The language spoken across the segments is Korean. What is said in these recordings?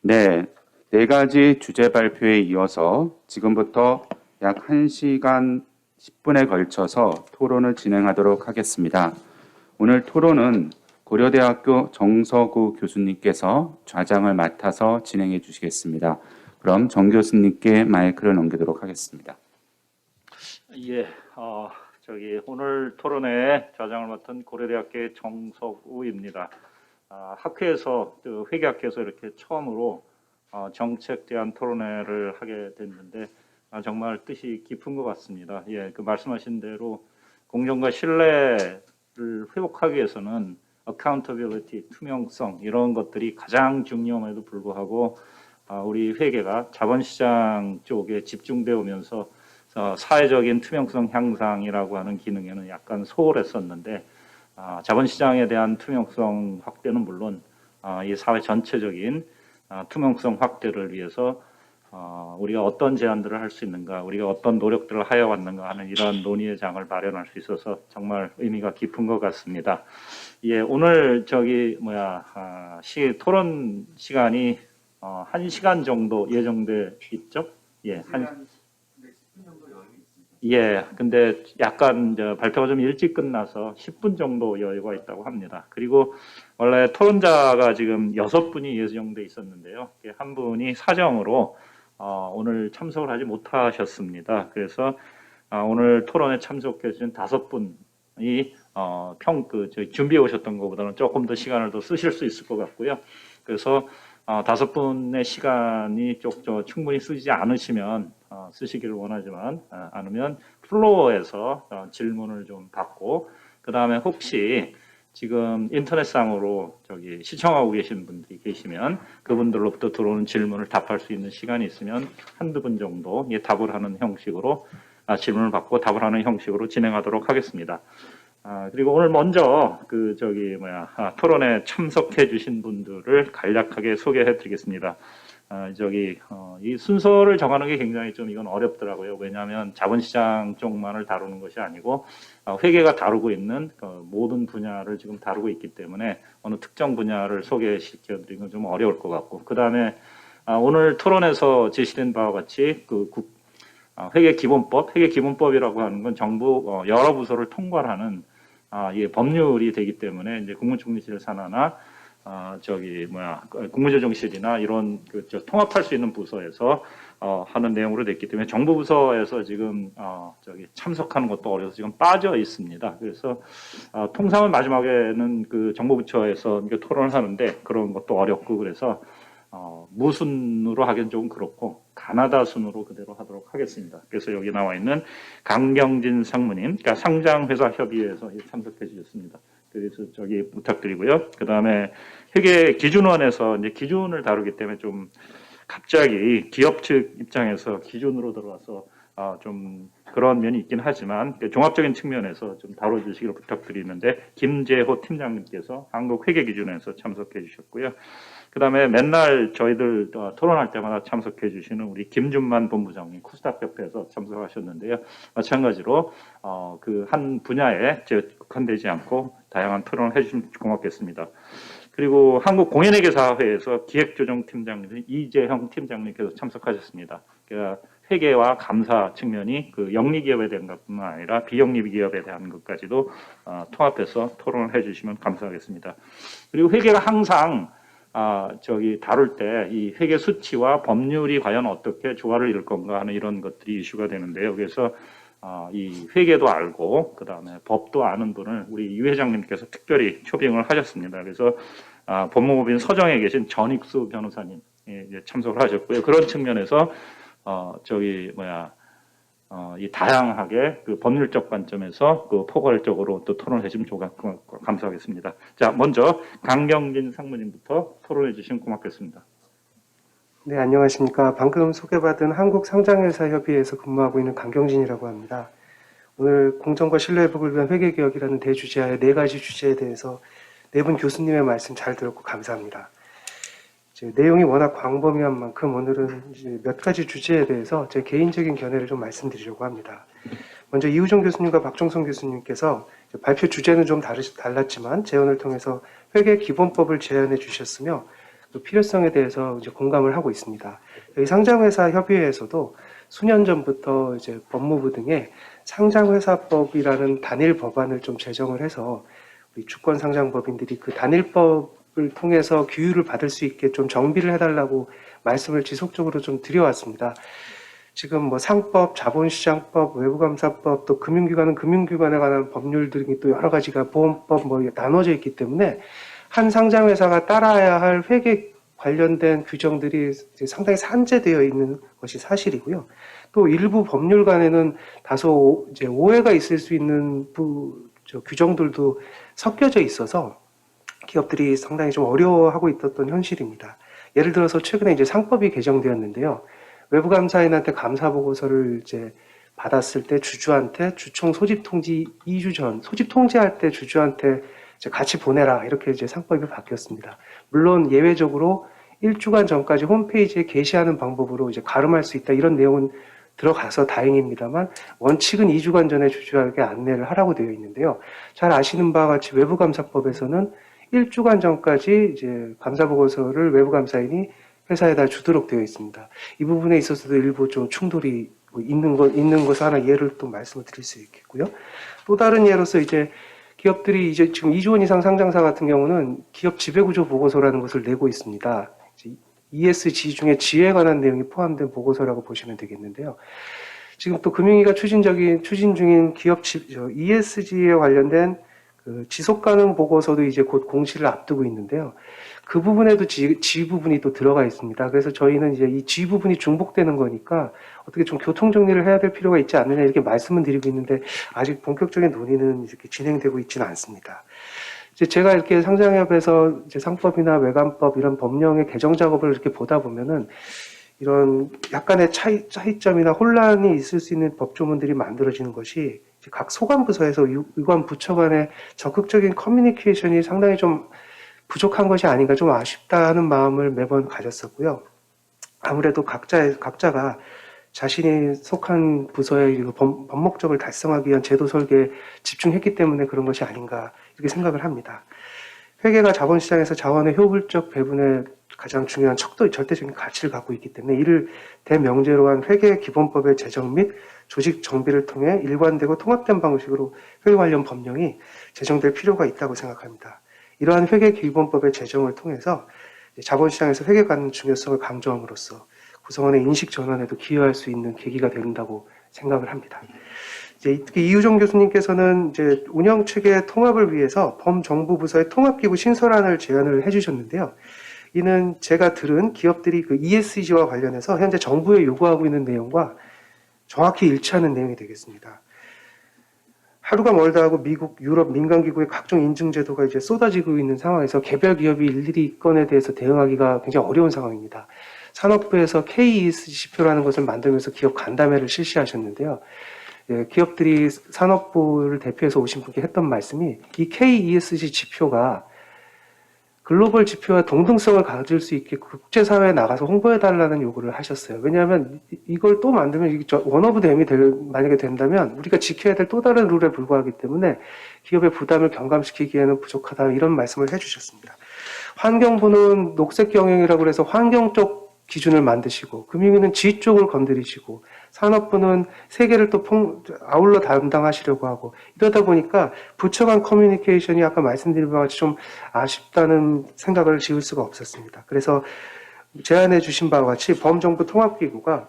네, 네 가지 주제 발표에 이어서 지금부터 약 1시간 10분에 걸쳐서 토론을 진행하도록 하겠습니다. 오늘 토론은 고려대학교 정서구 교수님께서 좌장을 맡아서 진행해 주시겠습니다. 그럼 정 교수님께 마이크를 넘기도록 하겠습니다. 예, 오늘 토론회 좌장을 맡은 고려대학교의 정석우입니다. 학회에서, 회계학회에서 이렇게 처음으로 정책 대한 토론회를 하게 됐는데 정말 뜻이 깊은 것 같습니다. 예, 그 말씀하신 대로 공정과 신뢰를 회복하기 위해서는 accountability, 투명성 이런 것들이 가장 중요함에도 불구하고 우리 회계가 자본시장 쪽에 집중되어 오면서 사회적인 투명성 향상이라고 하는 기능에는 약간 소홀했었는데 자본시장에 대한 투명성 확대는 물론 이 사회 전체적인 투명성 확대를 위해서 우리가 어떤 제안들을 할 수 있는가, 우리가 어떤 노력들을 하여 왔는가 하는 이러한 논의의 장을 마련할 수 있어서 정말 의미가 깊은 것 같습니다. 예, 오늘 토론 시간이 1시간 정도 예정돼 있죠? 예, 예, 근데 약간 발표가 좀 일찍 끝나서 10분 정도 여유가 있다고 합니다. 그리고 원래 토론자가 지금 6분이 예정돼 있었는데요. 한 분이 사정으로 오늘 참석을 하지 못하셨습니다. 그래서 오늘 토론에 참석해 주신 5분이 준비해 오셨던 것보다는 조금 더 시간을 더 쓰실 수 있을 것 같고요. 그래서 5분의 시간이 충분히 쓰지 않으시면 쓰시기를 원하지만 않으면 플로어에서 질문을 좀 받고 그 다음에 혹시 지금 인터넷상으로 시청하고 계신 분들이 계시면 그분들로부터 들어오는 질문을 답할 수 있는 시간이 있으면 한두 분 정도 답을 하는 형식으로 질문을 받고 답을 하는 형식으로 진행하도록 하겠습니다. 그리고 오늘 먼저 토론에 참석해 주신 분들을 간략하게 소개해 드리겠습니다. 이 순서를 정하는 게 굉장히 이건 어렵더라고요. 왜냐하면 자본시장 쪽만을 다루는 것이 아니고 회계가 다루고 있는 모든 분야를 지금 다루고 있기 때문에 어느 특정 분야를 소개시켜 드리는 건 좀 어려울 것 같고 그 다음에 오늘 토론에서 제시된 바와 같이 회계기본법이라고 하는 건 정부 여러 부서를 통괄하는 법률이 되기 때문에 이제 국무총리실 산하나 국무조정실이나 이런 통합할 수 있는 부서에서 하는 내용으로 됐기 때문에 정부 부서에서 지금 참석하는 것도 어려서 지금 빠져 있습니다. 그래서 통상은 마지막에는 그 정부부처에서 토론을 하는데 그런 것도 어렵고 그래서 무순으로 하기는 조금 그렇고 가나다 순으로 그대로 하도록 하겠습니다. 그래서 여기 나와 있는 강경진 상무님, 그러니까 상장회사협의회에서 참석해 주셨습니다. 그래서 부탁드리고요. 그 다음에 회계기준원에서 이제 기준을 다루기 때문에 좀 갑자기 기업 측 입장에서 기준으로 들어와서 좀 그런 면이 있긴 하지만 종합적인 측면에서 좀 다뤄주시기를 부탁드리는데 김재호 팀장님께서 한국회계기준에서 참석해 주셨고요. 그 다음에 맨날 저희들 토론할 때마다 참석해 주시는 우리 김준만 본부장님 코스닥협회에서 참석하셨는데요. 마찬가지로 그 한 분야에 국한되지 않고 다양한 토론을 해주시면 고맙겠습니다. 그리고 한국공인회계사회에서 기획조정팀장님 이재형 팀장님께서 참석하셨습니다. 그러니까 회계와 감사 측면이 그 영리기업에 대한 것뿐만 아니라 비영리기업에 대한 것까지도 통합해서 토론을 해주시면 감사하겠습니다. 그리고 회계가 항상 다룰 때 이 회계 수치와 법률이 과연 어떻게 조화를 이룰 건가 하는 이런 것들이 이슈가 되는데요. 그래서 이 회계도 알고 그 다음에 법도 아는 분을 우리 유 회장님께서 특별히 초빙을 하셨습니다. 그래서 법무법인 서정에 계신 전익수 변호사님 참석을 하셨고요. 그런 측면에서 이 다양하게 그 법률적 관점에서 그 포괄적으로 또 토론해 주시면 감사하겠습니다. 자, 먼저 강경진 상무님부터 토론해 주시면 고맙겠습니다. 네, 안녕하십니까. 방금 소개받은 한국상장회사협의회에서 근무하고 있는 강경진이라고 합니다. 오늘 공정과 신뢰회복을 위한 회계개혁이라는 대주제하에 4가지 주제에 대해서 4분 교수님의 말씀 잘 들었고 감사합니다. 내용이 워낙 광범위한 만큼 오늘은 몇 가지 주제에 대해서 제 개인적인 견해를 좀 말씀드리려고 합니다. 먼저 이우정 교수님과 박종성 교수님께서 발표 주제는 좀 달랐지만 재원을 통해서 회계기본법을 제안해 주셨으며 또 필요성에 대해서 이제 공감을 하고 있습니다. 여기 상장회사 협의회에서도 수년 전부터 이제 법무부 등의 상장회사법이라는 단일 법안을 좀 제정을 해서 우리 주권 상장법인들이 그 단일법을 통해서 규율을 받을 수 있게 좀 정비를 해달라고 말씀을 지속적으로 좀 드려왔습니다. 지금 뭐 상법, 자본시장법, 외부감사법, 또 금융기관은 금융기관에 관한 법률 등이 또 여러 가지가 보험법 뭐 나눠져 있기 때문에 한 상장회사가 따라야 할 회계 관련된 규정들이 상당히 산재되어 있는 것이 사실이고요. 또 일부 법률간에는 다소 이제 오해가 있을 수 있는 규정들도 섞여져 있어서 기업들이 상당히 좀 어려워하고 있었던 현실입니다. 예를 들어서 최근에 이제 상법이 개정되었는데요. 외부감사인한테 감사 보고서를 이제 받았을 때 주주한테 주총 소집 통지 2주 전, 소집 통지할 때 주주한테 이제 같이 보내라 이렇게 이제 상법이 바뀌었습니다. 물론 예외적으로 1주간 전까지 홈페이지에 게시하는 방법으로 이제 가름할 수 있다 이런 내용은 들어가서 다행입니다만 원칙은 2주간 전에 주주에게 안내를 하라고 되어 있는데요. 잘 아시는 바와 같이 외부감사법에서는 1주간 전까지 이제 감사 보고서를 외부감사인이 회사에다 주도록 되어 있습니다. 이 부분에 있어서도 일부 좀 충돌이 있는 것을 하나 예를 또 말씀을 드릴 수 있겠고요. 또 다른 예로서 이제 기업들이 이제 지금 2조 원 이상 상장사 같은 경우는 기업 지배구조 보고서라는 것을 내고 있습니다. ESG 중에 지에 관한 내용이 포함된 보고서라고 보시면 되겠는데요. 지금 또 금융위가 추진 중인 기업 ESG에 관련된 그 지속가능 보고서도 이제 곧 공시를 앞두고 있는데요. 그 부분에도 G 부분이 또 들어가 있습니다. 그래서 저희는 이제 이 G 부분이 중복되는 거니까 어떻게 좀 교통 정리를 해야 될 필요가 있지 않느냐 이렇게 말씀은 드리고 있는데 아직 본격적인 논의는 이렇게 진행되고 있지는 않습니다. 이제 제가 이렇게 상장협에서 이제 상법이나 외관법 이런 법령의 개정 작업을 이렇게 보다 보면은 이런 약간의 차이점이나 혼란이 있을 수 있는 법조문들이 만들어지는 것이 각 소관부서에서 유관 부처 간의 적극적인 커뮤니케이션이 상당히 좀 부족한 것이 아닌가 좀 아쉽다는 마음을 매번 가졌었고요. 아무래도 각자가 자신이 속한 부서의 법 목적을 달성하기 위한 제도 설계에 집중했기 때문에 그런 것이 아닌가 이렇게 생각을 합니다. 회계가 자본시장에서 자원의 효율적 배분에 가장 중요한 절대적인 가치를 갖고 있기 때문에 이를 대명제로 한 회계 기본법의 제정 및 조직 정비를 통해 일관되고 통합된 방식으로 회계 관련 법령이 제정될 필요가 있다고 생각합니다. 이러한 회계 기본법의 제정을 통해서 자본시장에서 회계가 갖는 중요성을 강조함으로써 구성원의 인식 전환에도 기여할 수 있는 계기가 된다고 생각을 합니다. 이제 특히 이유정 교수님께서는 이제 운영 체계 통합을 위해서 범정부 부서의 통합기구 신설안을 제안을 해주셨는데요. 이는 제가 들은 기업들이 그 ESG와 관련해서 현재 정부에 요구하고 있는 내용과 정확히 일치하는 내용이 되겠습니다. 하루가 멀다 하고 미국, 유럽 민간기구의 각종 인증 제도가 이제 쏟아지고 있는 상황에서 개별 기업이 일일이 이 건에 대해서 대응하기가 굉장히 어려운 상황입니다. 산업부에서 KESG 지표라는 것을 만들면서 기업 간담회를 실시하셨는데요. 예, 기업들이 산업부를 대표해서 오신 분께 했던 말씀이 이 KESG 지표가 글로벌 지표와 동등성을 가질 수 있게 국제사회에 나가서 홍보해달라는 요구를 하셨어요. 왜냐하면 이걸 또 만들면 이게 원 오브 댐이 만약에 된다면 우리가 지켜야 될 또 다른 룰에 불과하기 때문에 기업의 부담을 경감시키기에는 부족하다 이런 말씀을 해주셨습니다. 환경부는 녹색 경영이라고 해서 환경 쪽 기준을 만드시고 금융위는 지 쪽을 건드리시고 산업부는 세 개를 또 아울러 담당하시려고 하고 이러다 보니까 부처 간 커뮤니케이션이 아까 말씀드린 바와 같이 좀 아쉽다는 생각을 지울 수가 없었습니다. 그래서 제안해 주신 바와 같이 범정부 통합기구가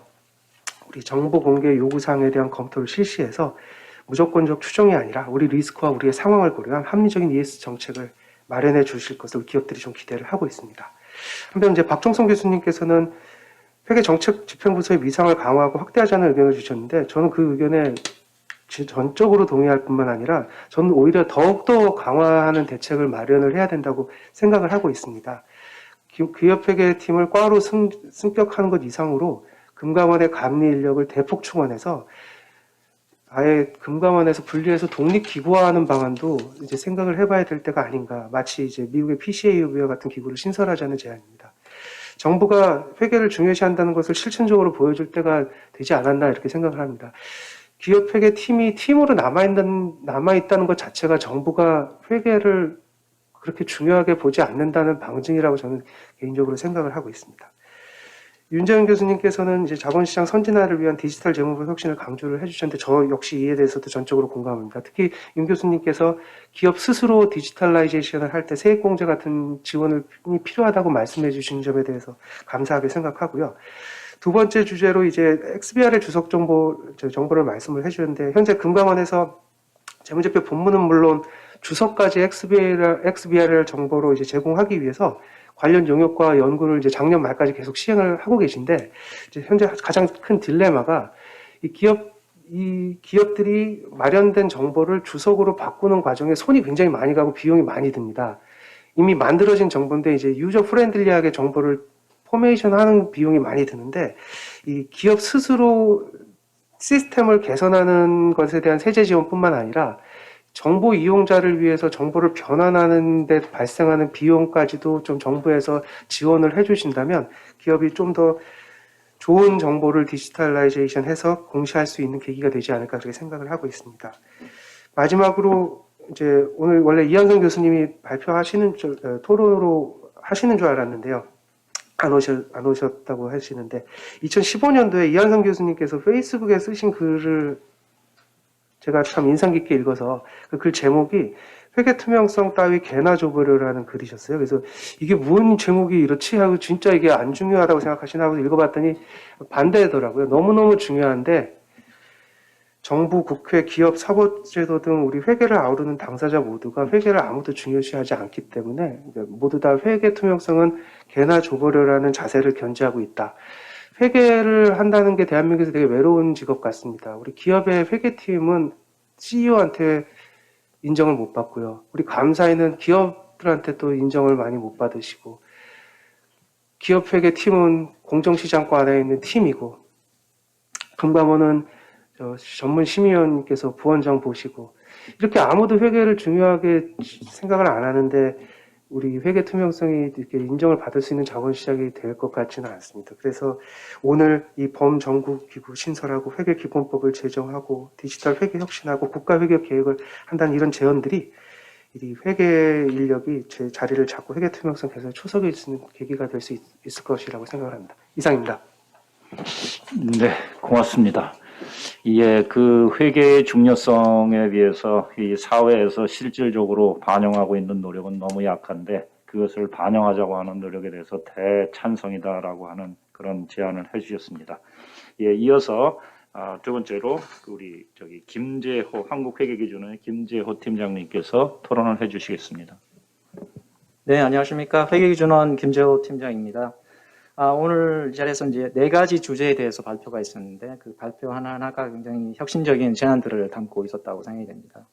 우리 정보 공개 요구사항에 대한 검토를 실시해서 무조건적 추정이 아니라 우리 리스크와 우리의 상황을 고려한 합리적인 ES 정책을 마련해 주실 것을 기업들이 좀 기대를 하고 있습니다. 한편 이제 박종성 교수님께서는 회계 정책 집행부서의 위상을 강화하고 확대하자는 의견을 주셨는데 저는 그 의견에 전적으로 동의할 뿐만 아니라 저는 오히려 더욱더 강화하는 대책을 마련을 해야 된다고 생각을 하고 있습니다. 기업회계팀을 과로 승격하는 것 이상으로 금감원의 감리 인력을 대폭 충원해서 아예 금감원에서 분리해서 독립기구화하는 방안도 이제 생각을 해봐야 될 때가 아닌가. 마치 이제 미국의 PCAU와 같은 기구를 신설하자는 제안입니다. 정부가 회계를 중요시한다는 것을 실천적으로 보여줄 때가 되지 않았나 이렇게 생각을 합니다. 기업 회계 팀이 팀으로 남아있다는 것 자체가 정부가 회계를 그렇게 중요하게 보지 않는다는 방증이라고 저는 개인적으로 생각을 하고 있습니다. 윤재현 교수님께서는 이제 자본시장 선진화를 위한 디지털 재무부 혁신을 강조를 해주셨는데 저 역시 이에 대해서도 전적으로 공감합니다. 특히 윤 교수님께서 기업 스스로 디지털라이제이션을 할 때 세액공제 같은 지원이 필요하다고 말씀해 주신 점에 대해서 감사하게 생각하고요. 두 번째 주제로 이제 XBR의 주석 정보를 말씀을 해주셨는데 현재 금감원에서 재무제표 본문은 물론 주석까지 XBRL 정보로 이제 제공하기 위해서 관련 용역과 연구를 이제 작년 말까지 계속 시행을 하고 계신데 이제 현재 가장 큰 딜레마가 이 기업들이 마련된 정보를 주석으로 바꾸는 과정에 손이 굉장히 많이 가고 비용이 많이 듭니다. 이미 만들어진 정보인데 이제 유저 프렌들리하게 정보를 포메이션하는 비용이 많이 드는데 이 기업 스스로 시스템을 개선하는 것에 대한 세제 지원뿐만 아니라 정보 이용자를 위해서 정보를 변환하는 데 발생하는 비용까지도 좀 정부에서 지원을 해주신다면 기업이 좀 더 좋은 정보를 디지털라이제이션 해서 공시할 수 있는 계기가 되지 않을까 그렇게 생각을 하고 있습니다. 마지막으로 이제 오늘 원래 이한성 교수님이 발표하시는 토론으로 하시는 줄 알았는데요. 안 오셨다고 하시는데 2015년도에 이한성 교수님께서 페이스북에 쓰신 글을 제가 참 인상 깊게 읽어서 그 글 제목이 회계 투명성 따위 개나 줘버려라는 글이셨어요. 그래서 이게 뭔 제목이 이렇지 하고 진짜 이게 안 중요하다고 생각하시나 하고 읽어봤더니 반대더라고요. 너무너무 중요한데 정부, 국회, 기업, 사법제도 등 우리 회계를 아우르는 당사자 모두가 회계를 아무도 중요시하지 않기 때문에 모두 다 회계 투명성은 개나 줘버려라는 자세를 견지하고 있다. 회계를 한다는 게 대한민국에서 되게 외로운 직업 같습니다. 우리 기업의 회계팀은 CEO한테 인정을 못 받고요. 우리 감사인은 기업들한테 또 인정을 많이 못 받으시고 기업 회계팀은 공정시장과 안에 있는 팀이고 금감원은 전문 심의위원님께서 부원장 보시고 이렇게 아무도 회계를 중요하게 생각을 안 하는데 우리 회계 투명성이 이렇게 인정을 받을 수 있는 자본시장이 될 것 같지는 않습니다. 그래서 오늘 이 범정부기구 신설하고 회계기본법을 제정하고 디지털 회계 혁신하고 국가회계 계획을 한다는 이런 제언들이 이 회계 인력이 제 자리를 잡고 회계 투명성 개선에 초석일 수 있는 계기가 될 수 있을 것이라고 생각을 합니다. 이상입니다. 네, 고맙습니다. 예, 그 회계의 중요성에 비해서 이 사회에서 실질적으로 반영하고 있는 노력은 너무 약한데 그것을 반영하자고 하는 노력에 대해서 대찬성이다라고 하는 그런 제안을 해주셨습니다. 예, 이어서 두 번째로 우리 김재호 한국회계기준의 김재호 팀장님께서 토론을 해주시겠습니다. 네, 안녕하십니까. 회계기준원 김재호 팀장입니다. 오늘 이 자리에서 이제 4가지 주제에 대해서 발표가 있었는데 그 발표 하나하나가 굉장히 혁신적인 제안들을 담고 있었다고 생각이 됩니다.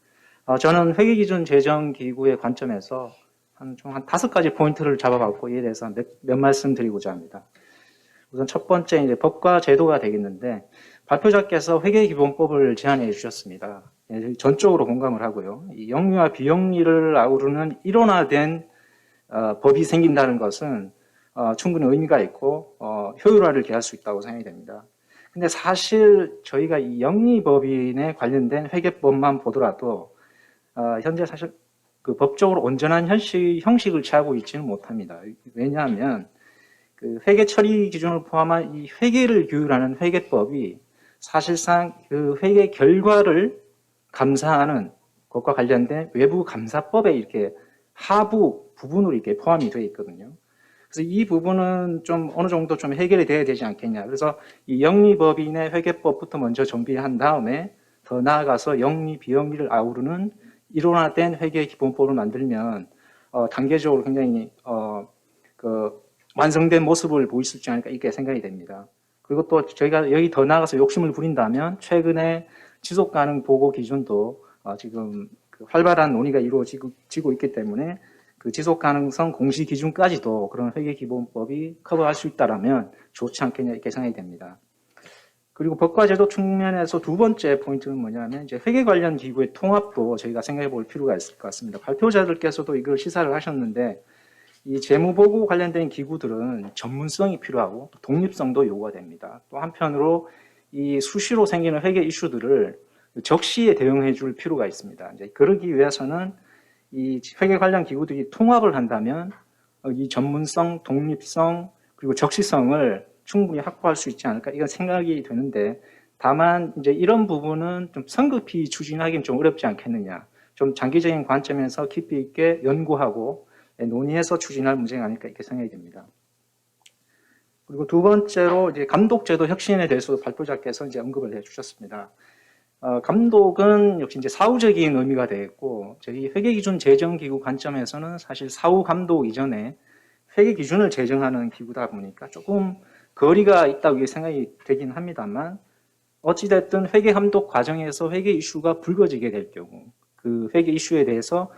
저는 회계기준 제정기구의 관점에서 총 한 5가지 포인트를 잡아봤고 이에 대해서 몇 말씀 드리고자 합니다. 우선 첫 번째 이제 법과 제도가 되겠는데 발표자께서 회계기본법을 제안해 주셨습니다. 전적으로 공감을 하고요. 이 영리와 비영리를 아우르는 일원화된 법이 생긴다는 것은 충분히 의미가 있고 효율화를 기할 수 있다고 생각이 됩니다. 근데 사실 저희가 이 영리법인에 관련된 회계법만 보더라도 현재 사실 그 법적으로 온전한 형식을 취하고 있지는 못합니다. 왜냐하면 그 회계 처리 기준을 포함한 이 회계를 규율하는 회계법이 사실상 그 회계 결과를 감사하는 것과 관련된 외부 감사법에 이렇게 하부 부분으로 이렇게 포함이 되어 있거든요. 그래서 이 부분은 좀 어느 정도 좀 해결이 돼야 되지 않겠냐. 그래서 이 영리법인의 회계법부터 먼저 정비한 다음에 더 나아가서 영리, 비영리를 아우르는 일원화된 회계기본법을 만들면 단계적으로 굉장히 완성된 모습을 보일 수 있지 않을까 이렇게 생각이 됩니다. 그리고 또 저희가 여기 더 나아가서 욕심을 부린다면 최근에 지속가능 보고 기준도 지금 활발한 논의가 이루어지고 있기 때문에 그 지속 가능성 공시 기준까지도 그런 회계기본법이 커버할 수 있다라면 좋지 않겠냐 이렇게 생각이 됩니다. 그리고 법과 제도 측면에서 두 번째 포인트는 뭐냐면 이제 회계 관련 기구의 통합도 저희가 생각해 볼 필요가 있을 것 같습니다. 발표자들께서도 이걸 시사를 하셨는데 이 재무보고 관련된 기구들은 전문성이 필요하고 독립성도 요구가 됩니다. 또 한편으로 이 수시로 생기는 회계 이슈들을 적시에 대응해 줄 필요가 있습니다. 이제 그러기 위해서는 이 회계 관련 기구들이 통합을 한다면 이 전문성, 독립성 그리고 적시성을 충분히 확보할 수 있지 않을까 이건 생각이 되는데 다만 이제 이런 부분은 좀 성급히 추진하기는 좀 어렵지 않겠느냐. 좀 장기적인 관점에서 깊이 있게 연구하고 논의해서 추진할 문제가 아닐까 이렇게 생각이 됩니다. 그리고 두 번째로 이제 감독제도 혁신에 대해서도 발표자께서 이제 언급을 해주셨습니다. 감독은 역시 이제 사후적인 의미가 되겠고 저희 회계기준 제정기구 관점에서는 사실 사후 감독 이전에 회계기준을 제정하는 기구다 보니까 조금 거리가 있다고 생각이 되긴 합니다만 어찌됐든 회계감독 과정에서 회계 이슈가 불거지게 될 경우 그 회계 이슈에 대해서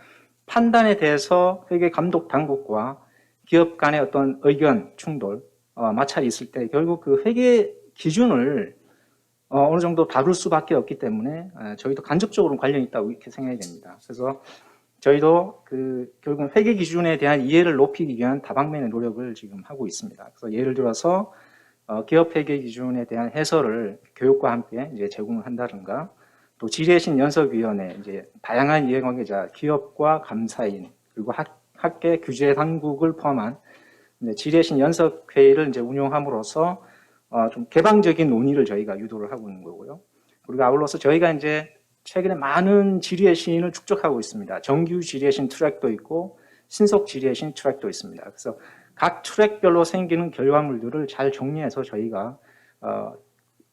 판단에 대해서 회계감독 당국과 기업 간의 어떤 의견 충돌, 마찰이 있을 때 결국 그 회계 기준을 어느 정도 다룰 수밖에 없기 때문에 저희도 간접적으로 관련이 있다고 이렇게 생각이 됩니다. 그래서 저희도 결국 회계 기준에 대한 이해를 높이기 위한 다방면의 노력을 지금 하고 있습니다. 그래서 예를 들어서 기업 회계 기준에 대한 해설을 교육과 함께 이제 제공을 한다든가 또 지뢰신 연석위원회 이제 다양한 이해관계자, 기업과 감사인 그리고 학계 규제 당국을 포함한 지뢰신 연석회의를 이제 운영함으로써 좀 개방적인 논의를 저희가 유도를 하고 있는 거고요. 그리고 아울러서 저희가 이제 최근에 많은 지리의 시인을 축적하고 있습니다. 정규 지리의 신 트랙도 있고 신속 지리의 신 트랙도 있습니다. 그래서 각 트랙별로 생기는 결과물들을 잘 정리해서 저희가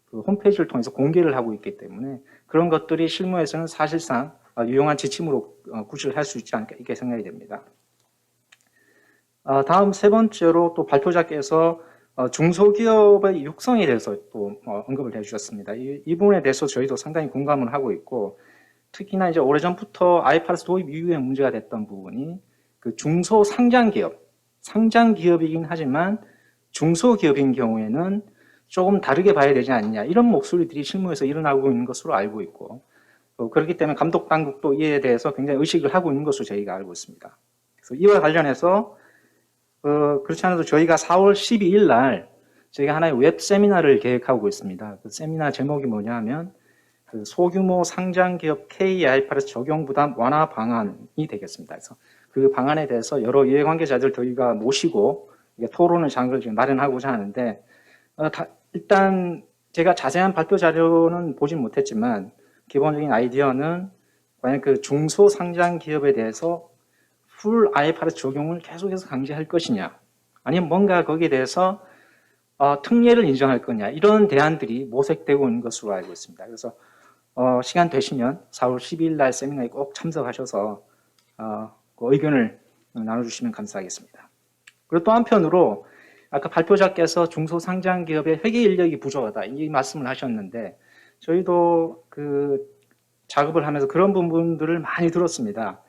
그 홈페이지를 통해서 공개를 하고 있기 때문에 그런 것들이 실무에서는 사실상 유용한 지침으로 구실할 수 있지 않을까 이렇게 생각이 됩니다. 다음 세 번째로 또 발표자께서 중소기업의 육성에 대해서 또 언급을 해주셨습니다. 이 부분에 대해서 저희도 상당히 공감을 하고 있고 특히나 이제 오래전부터 IFRS 도입 이후에 문제가 됐던 부분이 그 중소상장기업, 상장기업이긴 하지만 중소기업인 경우에는 조금 다르게 봐야 되지 않느냐 이런 목소리들이 실무에서 일어나고 있는 것으로 알고 있고 그렇기 때문에 감독당국도 이에 대해서 굉장히 의식을 하고 있는 것으로 저희가 알고 있습니다. 그래서 이와 관련해서 그렇지 않아도 저희가 4월 12일 날 저희가 하나의 웹 세미나를 계획하고 있습니다. 그 세미나 제목이 뭐냐 하면 그 소규모 상장기업 K-IFRS 적용 부담 완화 방안이 되겠습니다. 그래서 그 방안에 대해서 여러 이해관계자들 저희가 모시고 토론을 장을 지금 마련하고자 하는데 일단 제가 자세한 발표 자료는 보진 못했지만 기본적인 아이디어는 과연 그 중소상장기업에 대해서 풀 IFRS 적용을 계속해서 강제할 것이냐 아니면 뭔가 거기에 대해서 특례를 인정할 거냐 이런 대안들이 모색되고 있는 것으로 알고 있습니다. 그래서 시간 되시면 4월 12일 날 세미나에 꼭 참석하셔서 그 의견을 나눠주시면 감사하겠습니다. 그리고 또 한편으로 아까 발표자께서 중소상장기업의 회계 인력이 부족하다 이 말씀을 하셨는데 저희도 그 작업을 하면서 그런 부분들을 많이 들었습니다.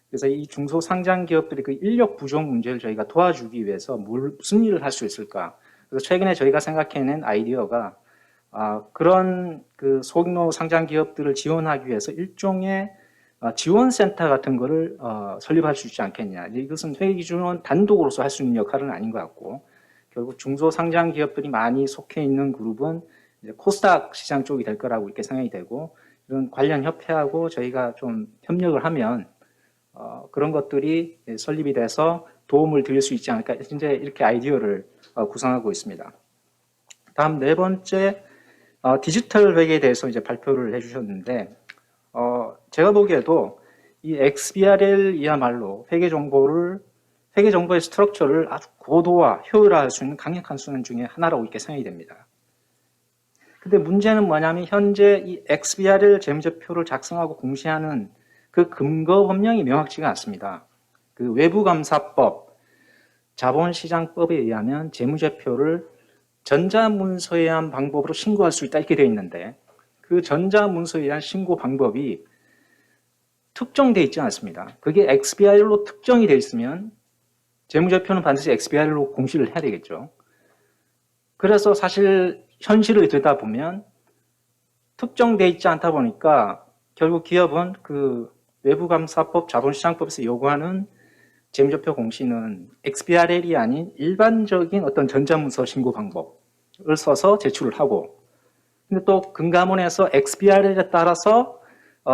그래서 이 중소상장기업들이 그 인력 부족 문제를 저희가 도와주기 위해서 무슨 일을 할 수 있을까? 그래서 최근에 저희가 생각해낸 아이디어가 그런 그 소규모 상장기업들을 지원하기 위해서 일종의 지원센터 같은 거를 설립할 수 있지 않겠냐. 이것은 회계기준원 단독으로서 할 수 있는 역할은 아닌 것 같고 결국 중소상장기업들이 많이 속해 있는 그룹은 이제 코스닥 시장 쪽이 될 거라고 이렇게 생각이 되고 이런 관련 협회하고 저희가 좀 협력을 하면 그런 것들이 설립이 돼서 도움을 드릴 수 있지 않을까 이제 이렇게 아이디어를 구상하고 있습니다. 다음 네 번째 디지털 회계에 대해서 이제 발표를 해주셨는데 제가 보기에도 이 XBRL이야말로 회계 정보의 스트럭처를 아주 고도화, 효율화할 수 있는 강력한 수단 중에 하나라고 이렇게 생각이 됩니다. 근데 문제는 뭐냐면 현재 이 XBRL 재무제표를 작성하고 공시하는 그 근거 법령이 명확치가 않습니다. 그 외부감사법, 자본시장법에 의하면 재무제표를 전자문서에 의한 방법으로 신고할 수 있다 이렇게 되어 있는데 그 전자문서에 의한 신고 방법이 특정되어 있지 않습니다. 그게 XBR로 특정이 되어 있으면 재무제표는 반드시 XBR로 공시를 해야 되겠죠. 그래서 사실 현실을 들여다보면 특정되어 있지 않다 보니까 결국 기업은 그 외부감사법, 자본시장법에서 요구하는 재무제표 공시는 XBRL이 아닌 일반적인 어떤 전자문서 신고 방법을 써서 제출을 하고 근데 또 금감원에서 XBRL에 따라서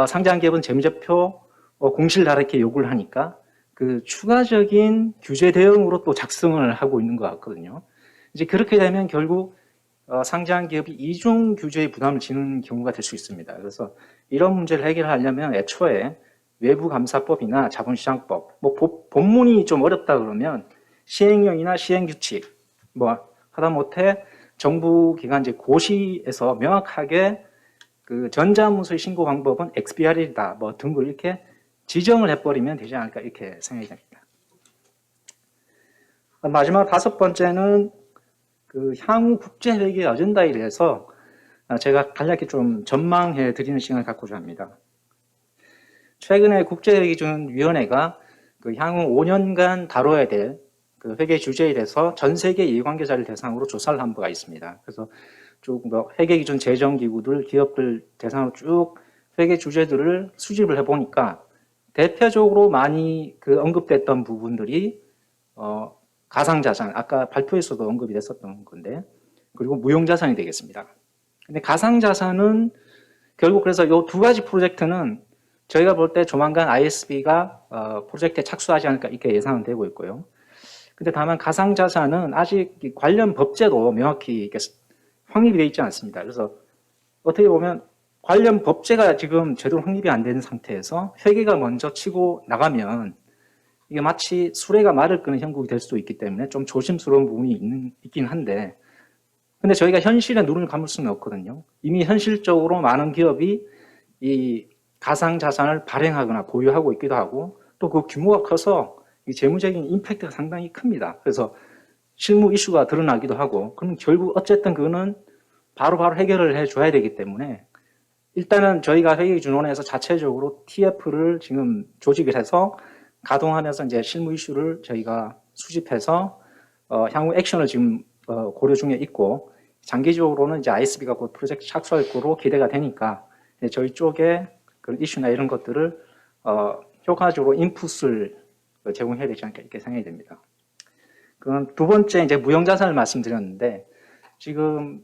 상장기업은 재무제표 공실다랗게 요구를 하니까 그 추가적인 규제 대응으로 또 작성을 하고 있는 것 같거든요. 이제 그렇게 되면 결국 상장 기업이 이중 규제의 부담을 지는 경우가 될 수 있습니다. 그래서 이런 문제를 해결하려면 애초에 외부감사법이나 자본시장법, 뭐 본문이 좀 어렵다 그러면 시행령이나 시행규칙, 뭐 하다못해 정부기관 고시에서 명확하게 그 전자문서의 신고 방법은 XBR이다, 뭐 등을 이렇게 지정을 해버리면 되지 않을까 이렇게 생각이 됩니다. 마지막 5번째는 그 향후 국제회계 어젠다에 대해서 제가 간략히 좀 전망해 드리는 시간을 갖고자 합니다. 최근에 국제회계기준위원회가 그 향후 5년간 다뤄야 될 그 회계 주제에 대해서 전 세계 이해관계자를 대상으로 조사를 한 바가 있습니다. 그래서 쭉 뭐 회계기준 제정기구들, 기업들 대상으로 쭉 회계 주제들을 수집을 해보니까 대표적으로 많이 그 언급됐던 부분들이 가상자산, 아까 발표에서도 언급이 됐었던 건데, 그리고 무형자산이 되겠습니다. 근데 가상자산은 결국 그래서 이 2가지 프로젝트는 저희가 볼 때 조만간 ISB가 프로젝트에 착수하지 않을까 이렇게 예상은 되고 있고요. 근데 다만 가상자산은 아직 관련 법제도 명확히 이렇게 확립이 되어 있지 않습니다. 그래서 어떻게 보면 관련 법제가 지금 제대로 확립이 안 된 상태에서 회계가 먼저 치고 나가면 이게 마치 수레가 말을 끄는 형국이 될 수도 있기 때문에 좀 조심스러운 부분이 있긴 한데, 근데 저희가 현실에 눈을 감을 수는 없거든요. 이미 현실적으로 많은 기업이 이 가상자산을 발행하거나 보유하고 있기도 하고, 또 그 규모가 커서 이 재무적인 임팩트가 상당히 큽니다. 그래서 실무 이슈가 드러나기도 하고, 그럼 결국 어쨌든 그거는 바로바로 해결을 해줘야 되기 때문에 일단은 저희가 회계기준원에서 자체적으로 TF를 지금 조직을 해서 가동하면서 이제 실무 이슈를 저희가 수집해서 향후 액션을 지금 고려 중에 있고, 장기적으로는 이제 ISB가 곧 프로젝트 착수할 거로 기대가 되니까 저희 쪽에 그런 이슈나 이런 것들을 효과적으로 인풋을 제공해야 되지 않을까 이렇게 생각이 됩니다. 그럼 2번째 이제 무형자산을 말씀드렸는데, 지금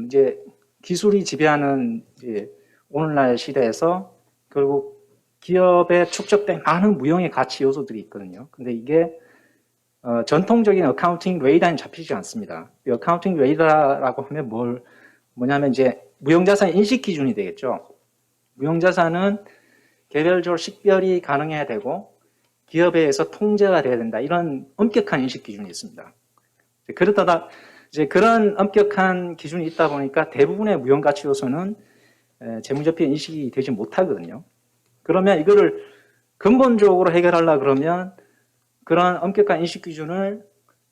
이제 기술이 지배하는 이제 오늘날 시대에서 결국 기업에 축적된 많은 무형의 가치 요소들이 있거든요. 근데 이게 전통적인 어카운팅 레이더에 잡히지 않습니다. 이 어카운팅 레이더라고 하면 뭐냐면 이제 무형자산 인식 기준이 되겠죠. 무형자산은 개별적으로 식별이 가능해야 되고 기업에 의해서 통제가 돼야 된다. 이런 엄격한 인식 기준이 있습니다. 그러다가 이제 그런 엄격한 기준이 있다 보니까 대부분의 무형가치 요소는 재무제표 인식이 되지 못하거든요. 그러면 이거를 근본적으로 해결하려고 그러면 그런 엄격한 인식 기준을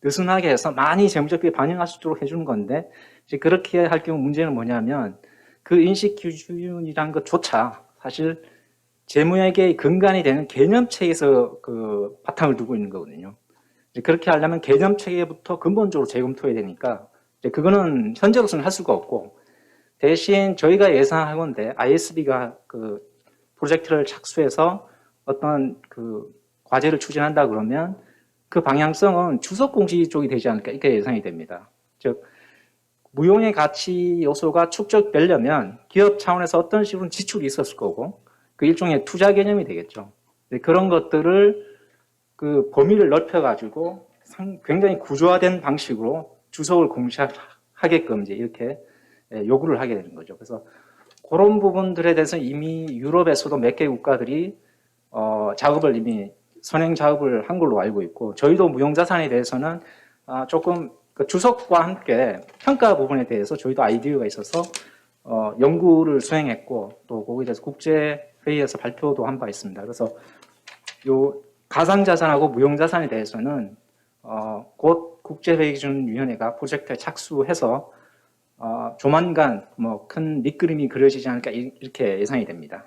느슨하게 해서 많이 재무제표에 반영할 수 있도록 해주는 건데, 이제 그렇게 할 경우 문제는 뭐냐면 그 인식 기준이란 것조차 사실 재무회계의 근간이 되는 개념체계에서 그 바탕을 두고 있는 거거든요. 이제 그렇게 하려면 개념체계부터 근본적으로 재검토해야 되니까 이제 그거는 현재로서는 할 수가 없고, 대신 저희가 예상하건대 ISB가 그 프로젝트를 착수해서 어떤 그 과제를 추진한다 그러면 그 방향성은 주석 공시 쪽이 되지 않을까 이렇게 예상이 됩니다. 즉 무용의 가치 요소가 축적되려면 기업 차원에서 어떤 식으로 지출이 있었을 거고 그 일종의 투자 개념이 되겠죠. 그런 것들을 그 범위를 넓혀가지고 굉장히 구조화된 방식으로 주석을 공시하게끔 이제 이렇게 요구를 하게 되는 거죠. 그래서 그런 부분들에 대해서 이미 유럽에서도 몇 개 국가들이 작업을 이미 선행 작업을 한 걸로 알고 있고, 저희도 무형자산에 대해서는 조금 그 주석과 함께 평가 부분에 대해서 저희도 아이디어가 있어서 연구를 수행했고 또 거기에 대해서 국제 회의에서 발표도 한 바 있습니다. 그래서 요 가상자산하고 무형자산에 대해서는 곧 국제회의기준위원회가 프로젝트에 착수해서 조만간 뭐 큰 밑그림이 그려지지 않을까 이렇게 예상이 됩니다.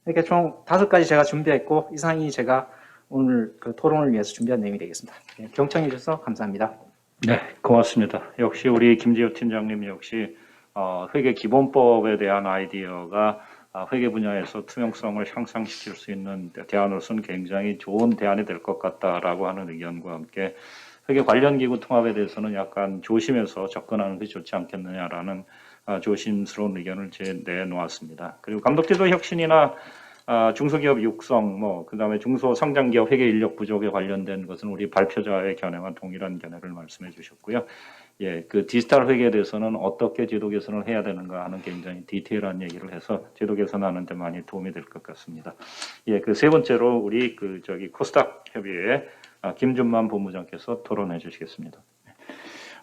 이렇게 총 5가지 제가 준비했고 이상이 제가 오늘 그 토론을 위해서 준비한 내용이 되겠습니다. 경청해 주셔서 감사합니다. 네, 고맙습니다. 역시 우리 김재호 팀장님 역시 회계 기본법에 대한 아이디어가 회계 분야에서 투명성을 향상시킬 수 있는 대안으로서는 굉장히 좋은 대안이 될 것 같다라고 하는 의견과 함께 회계 관련 기구 통합에 대해서는 약간 조심해서 접근하는 것이 좋지 않겠느냐라는 조심스러운 의견을 내놓았습니다. 그리고 감독제도 혁신이나 중소기업 육성, 그다음에 중소성장기업 회계 인력 부족에 관련된 것은 우리 발표자의 견해와 동일한 견해를 말씀해 주셨고요. 예, 그 디지털 회계에 대해서는 어떻게 제도 개선을 해야 되는가 하는 굉장히 디테일한 얘기를 해서 제도 개선하는 데 많이 도움이 될 것 같습니다. 예, 그 세 번째로 우리 코스닥 협의회 김준만 본부장께서 토론해 주시겠습니다.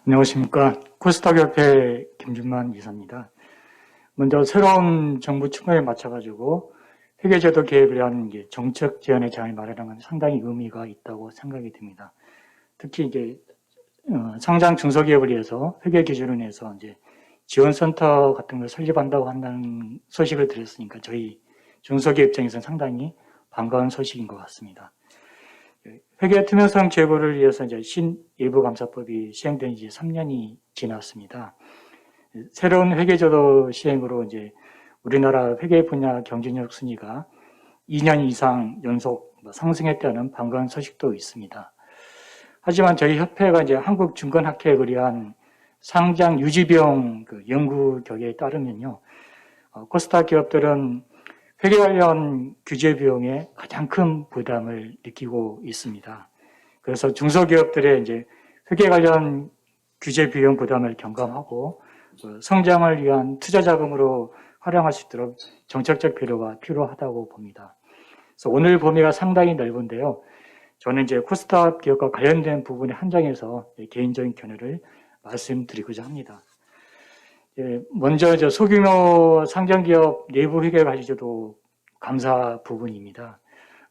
안녕하십니까. 코스닥협회 김준만 이사입니다. 먼저 새로운 정부 추가에 맞춰가지고 회계제도 개혁을 위한 정책 제안의 제안을 마련하는 건 상당히 의미가 있다고 생각이 듭니다. 특히 상장 중소기업을 위해서 회계 기준을 내서 지원센터 같은 걸 설립한다고 한다는 소식을 들었으니까 저희 중소기업 입장에서는 상당히 반가운 소식인 것 같습니다. 회계 투명성 제고를 위해서 신예부감사법이 시행된 지 3년이 지났습니다. 새로운 회계제도 시행으로 우리나라 회계 분야 경쟁력 순위가 2년 이상 연속 상승했다는 반가운 소식도 있습니다. 하지만 저희 협회가 한국증권학회에 의뢰한 상장 유지 비용 연구 결과에 따르면요, 코스닥 기업들은 회계 관련 규제 비용에 가장 큰 부담을 느끼고 있습니다. 그래서 중소기업들의 회계 관련 규제 비용 부담을 경감하고 성장을 위한 투자 자금으로 활용할 수 있도록 정책적 배려가 필요하다고 봅니다. 그래서 오늘 범위가 상당히 넓은데요. 저는 코스닥 기업과 관련된 부분에 한정해서 개인적인 견해를 말씀드리고자 합니다. 먼저 소규모 상장기업 내부 회계 관리제도 감사 부분입니다.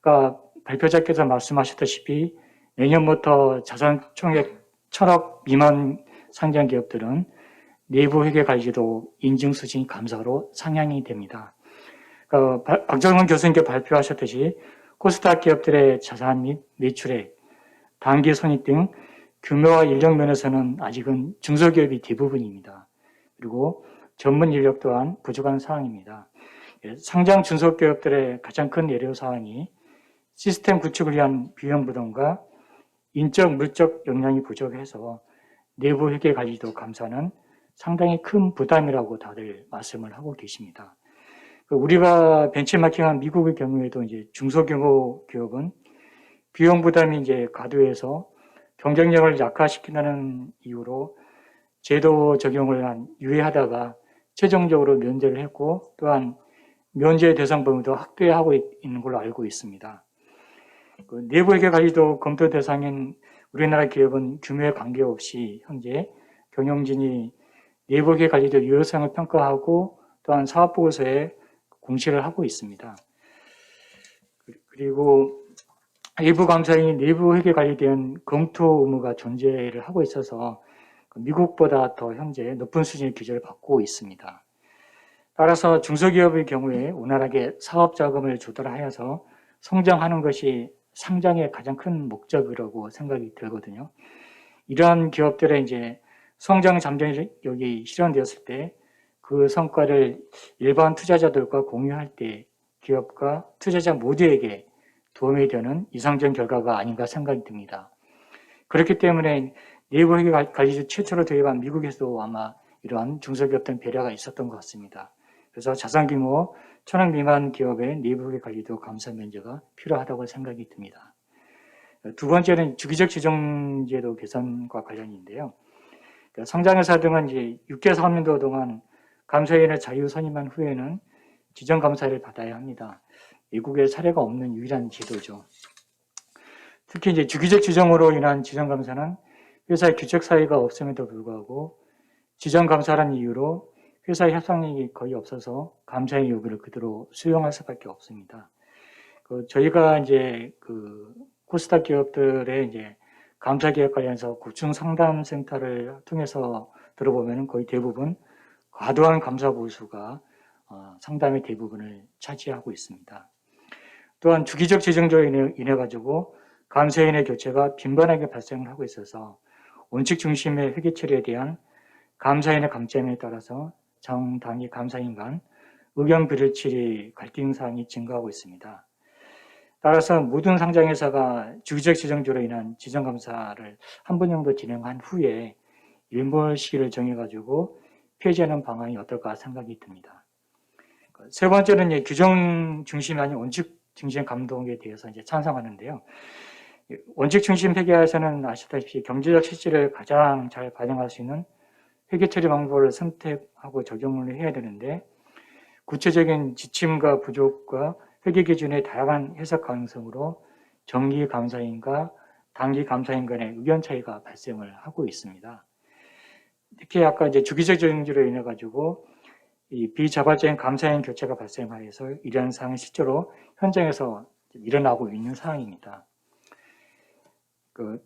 그러니까 발표자께서 말씀하셨다시피 내년부터 자산 총액 1,000억 미만 상장기업들은 내부 회계 관리제도 인증 수준 감사로 상향이 됩니다. 그러니까 박정훈 교수님께 발표하셨듯이 코스닥 기업들의 자산 및 매출액, 단기 손익 등 규모와 인력 면에서는 아직은 중소기업이 대부분입니다. 그리고 전문 인력 또한 부족한 상황입니다. 상장 중소기업들의 가장 큰 애로사항이 시스템 구축을 위한 비용 부담과 인적, 물적 역량이 부족해서 내부 회계 관리도 감사는 상당히 큰 부담이라고 다들 말씀을 하고 계십니다. 우리가 벤치마킹한 미국의 경우에도 중소규모 기업은 비용 부담이 과도해서 경쟁력을 약화시킨다는 이유로 제도 적용을 유예하다가 최종적으로 면제를 했고, 또한 면제 대상 범위도 확대하고 있는 걸로 알고 있습니다. 내부 회계 관리도 검토 대상인 우리나라 기업은 규모에 관계없이 현재 경영진이 내부 회계 관리도 유효성을 평가하고 또한 사업보고서에 공시를 하고 있습니다. 그리고 일부 감사인이 내부 회계 관리에 대한 검토 의무가 존재를 하고 있어서 미국보다 더 현재 높은 수준의 규제를 받고 있습니다. 따라서 중소기업의 경우에 원활하게 사업 자금을 조달하여서 성장하는 것이 상장의 가장 큰 목적이라고 생각이 들거든요. 이러한 기업들의 성장 잠재력이 실현되었을 때 그 성과를 일반 투자자들과 공유할 때 기업과 투자자 모두에게 도움이 되는 이상적인 결과가 아닌가 생각이 듭니다. 그렇기 때문에 내부 회계 관리제 최초로 도입한 미국에서도 아마 이러한 중소기업들 배려가 있었던 것 같습니다. 그래서 자산 규모 1,000억 미만 기업의 내부 회계 관리도 감사 면제가 필요하다고 생각이 듭니다. 두 번째는 주기적 지정제도 개선과 관련인데요. 상장회사 등은 6개월 3년도 동안 감사위원회 자유 선임한 후에는 지정감사를 받아야 합니다. 미국의 사례가 없는 유일한 제도죠. 특히 주기적 지정으로 인한 지정감사는 회사의 규칙 사유가 없음에도 불구하고 지정감사라는 이유로 회사의 협상력이 거의 없어서 감사의 요구를 그대로 수용할 수밖에 없습니다. 저희가 코스닥 기업들의 감사 개혁 관련해서 구청 상담센터를 통해서 들어보면 거의 대부분 과도한 감사 보수가 상담의 대부분을 차지하고 있습니다. 또한 주기적 지정조로 인해 가지고 감사인의 교체가 빈번하게 발생을 하고 있어서 원칙 중심의 회계 처리에 대한 감사인의 감점에 따라서 정 단위 감사인 간 의견 불일치 갈등 사항이 증가하고 있습니다. 따라서 모든 상장회사가 주기적 지정조로 인한 지정감사를 한 번 정도 진행한 후에 일몰 시기를 정해가지고 폐지하는 방안이 어떨까 생각이 듭니다. 세 번째는 이제 규정 중심이 아닌 원칙 중심 감독에 대해서 이제 찬성하는데요. 원칙 중심 회계에서는 아시다시피 경제적 실질을 가장 잘 반영할 수 있는 회계 처리 방법을 선택하고 적용을 해야 되는데, 구체적인 지침과 부족과 회계 기준의 다양한 해석 가능성으로 정기 감사인과 단기 감사인 간의 의견 차이가 발생을 하고 있습니다. 특히 아까 이제 주기적 정지로 인해 가지고 이 비자발적인 감사인 교체가 발생하여서 이러한 사항이 실제로 현장에서 일어나고 있는 상황입니다.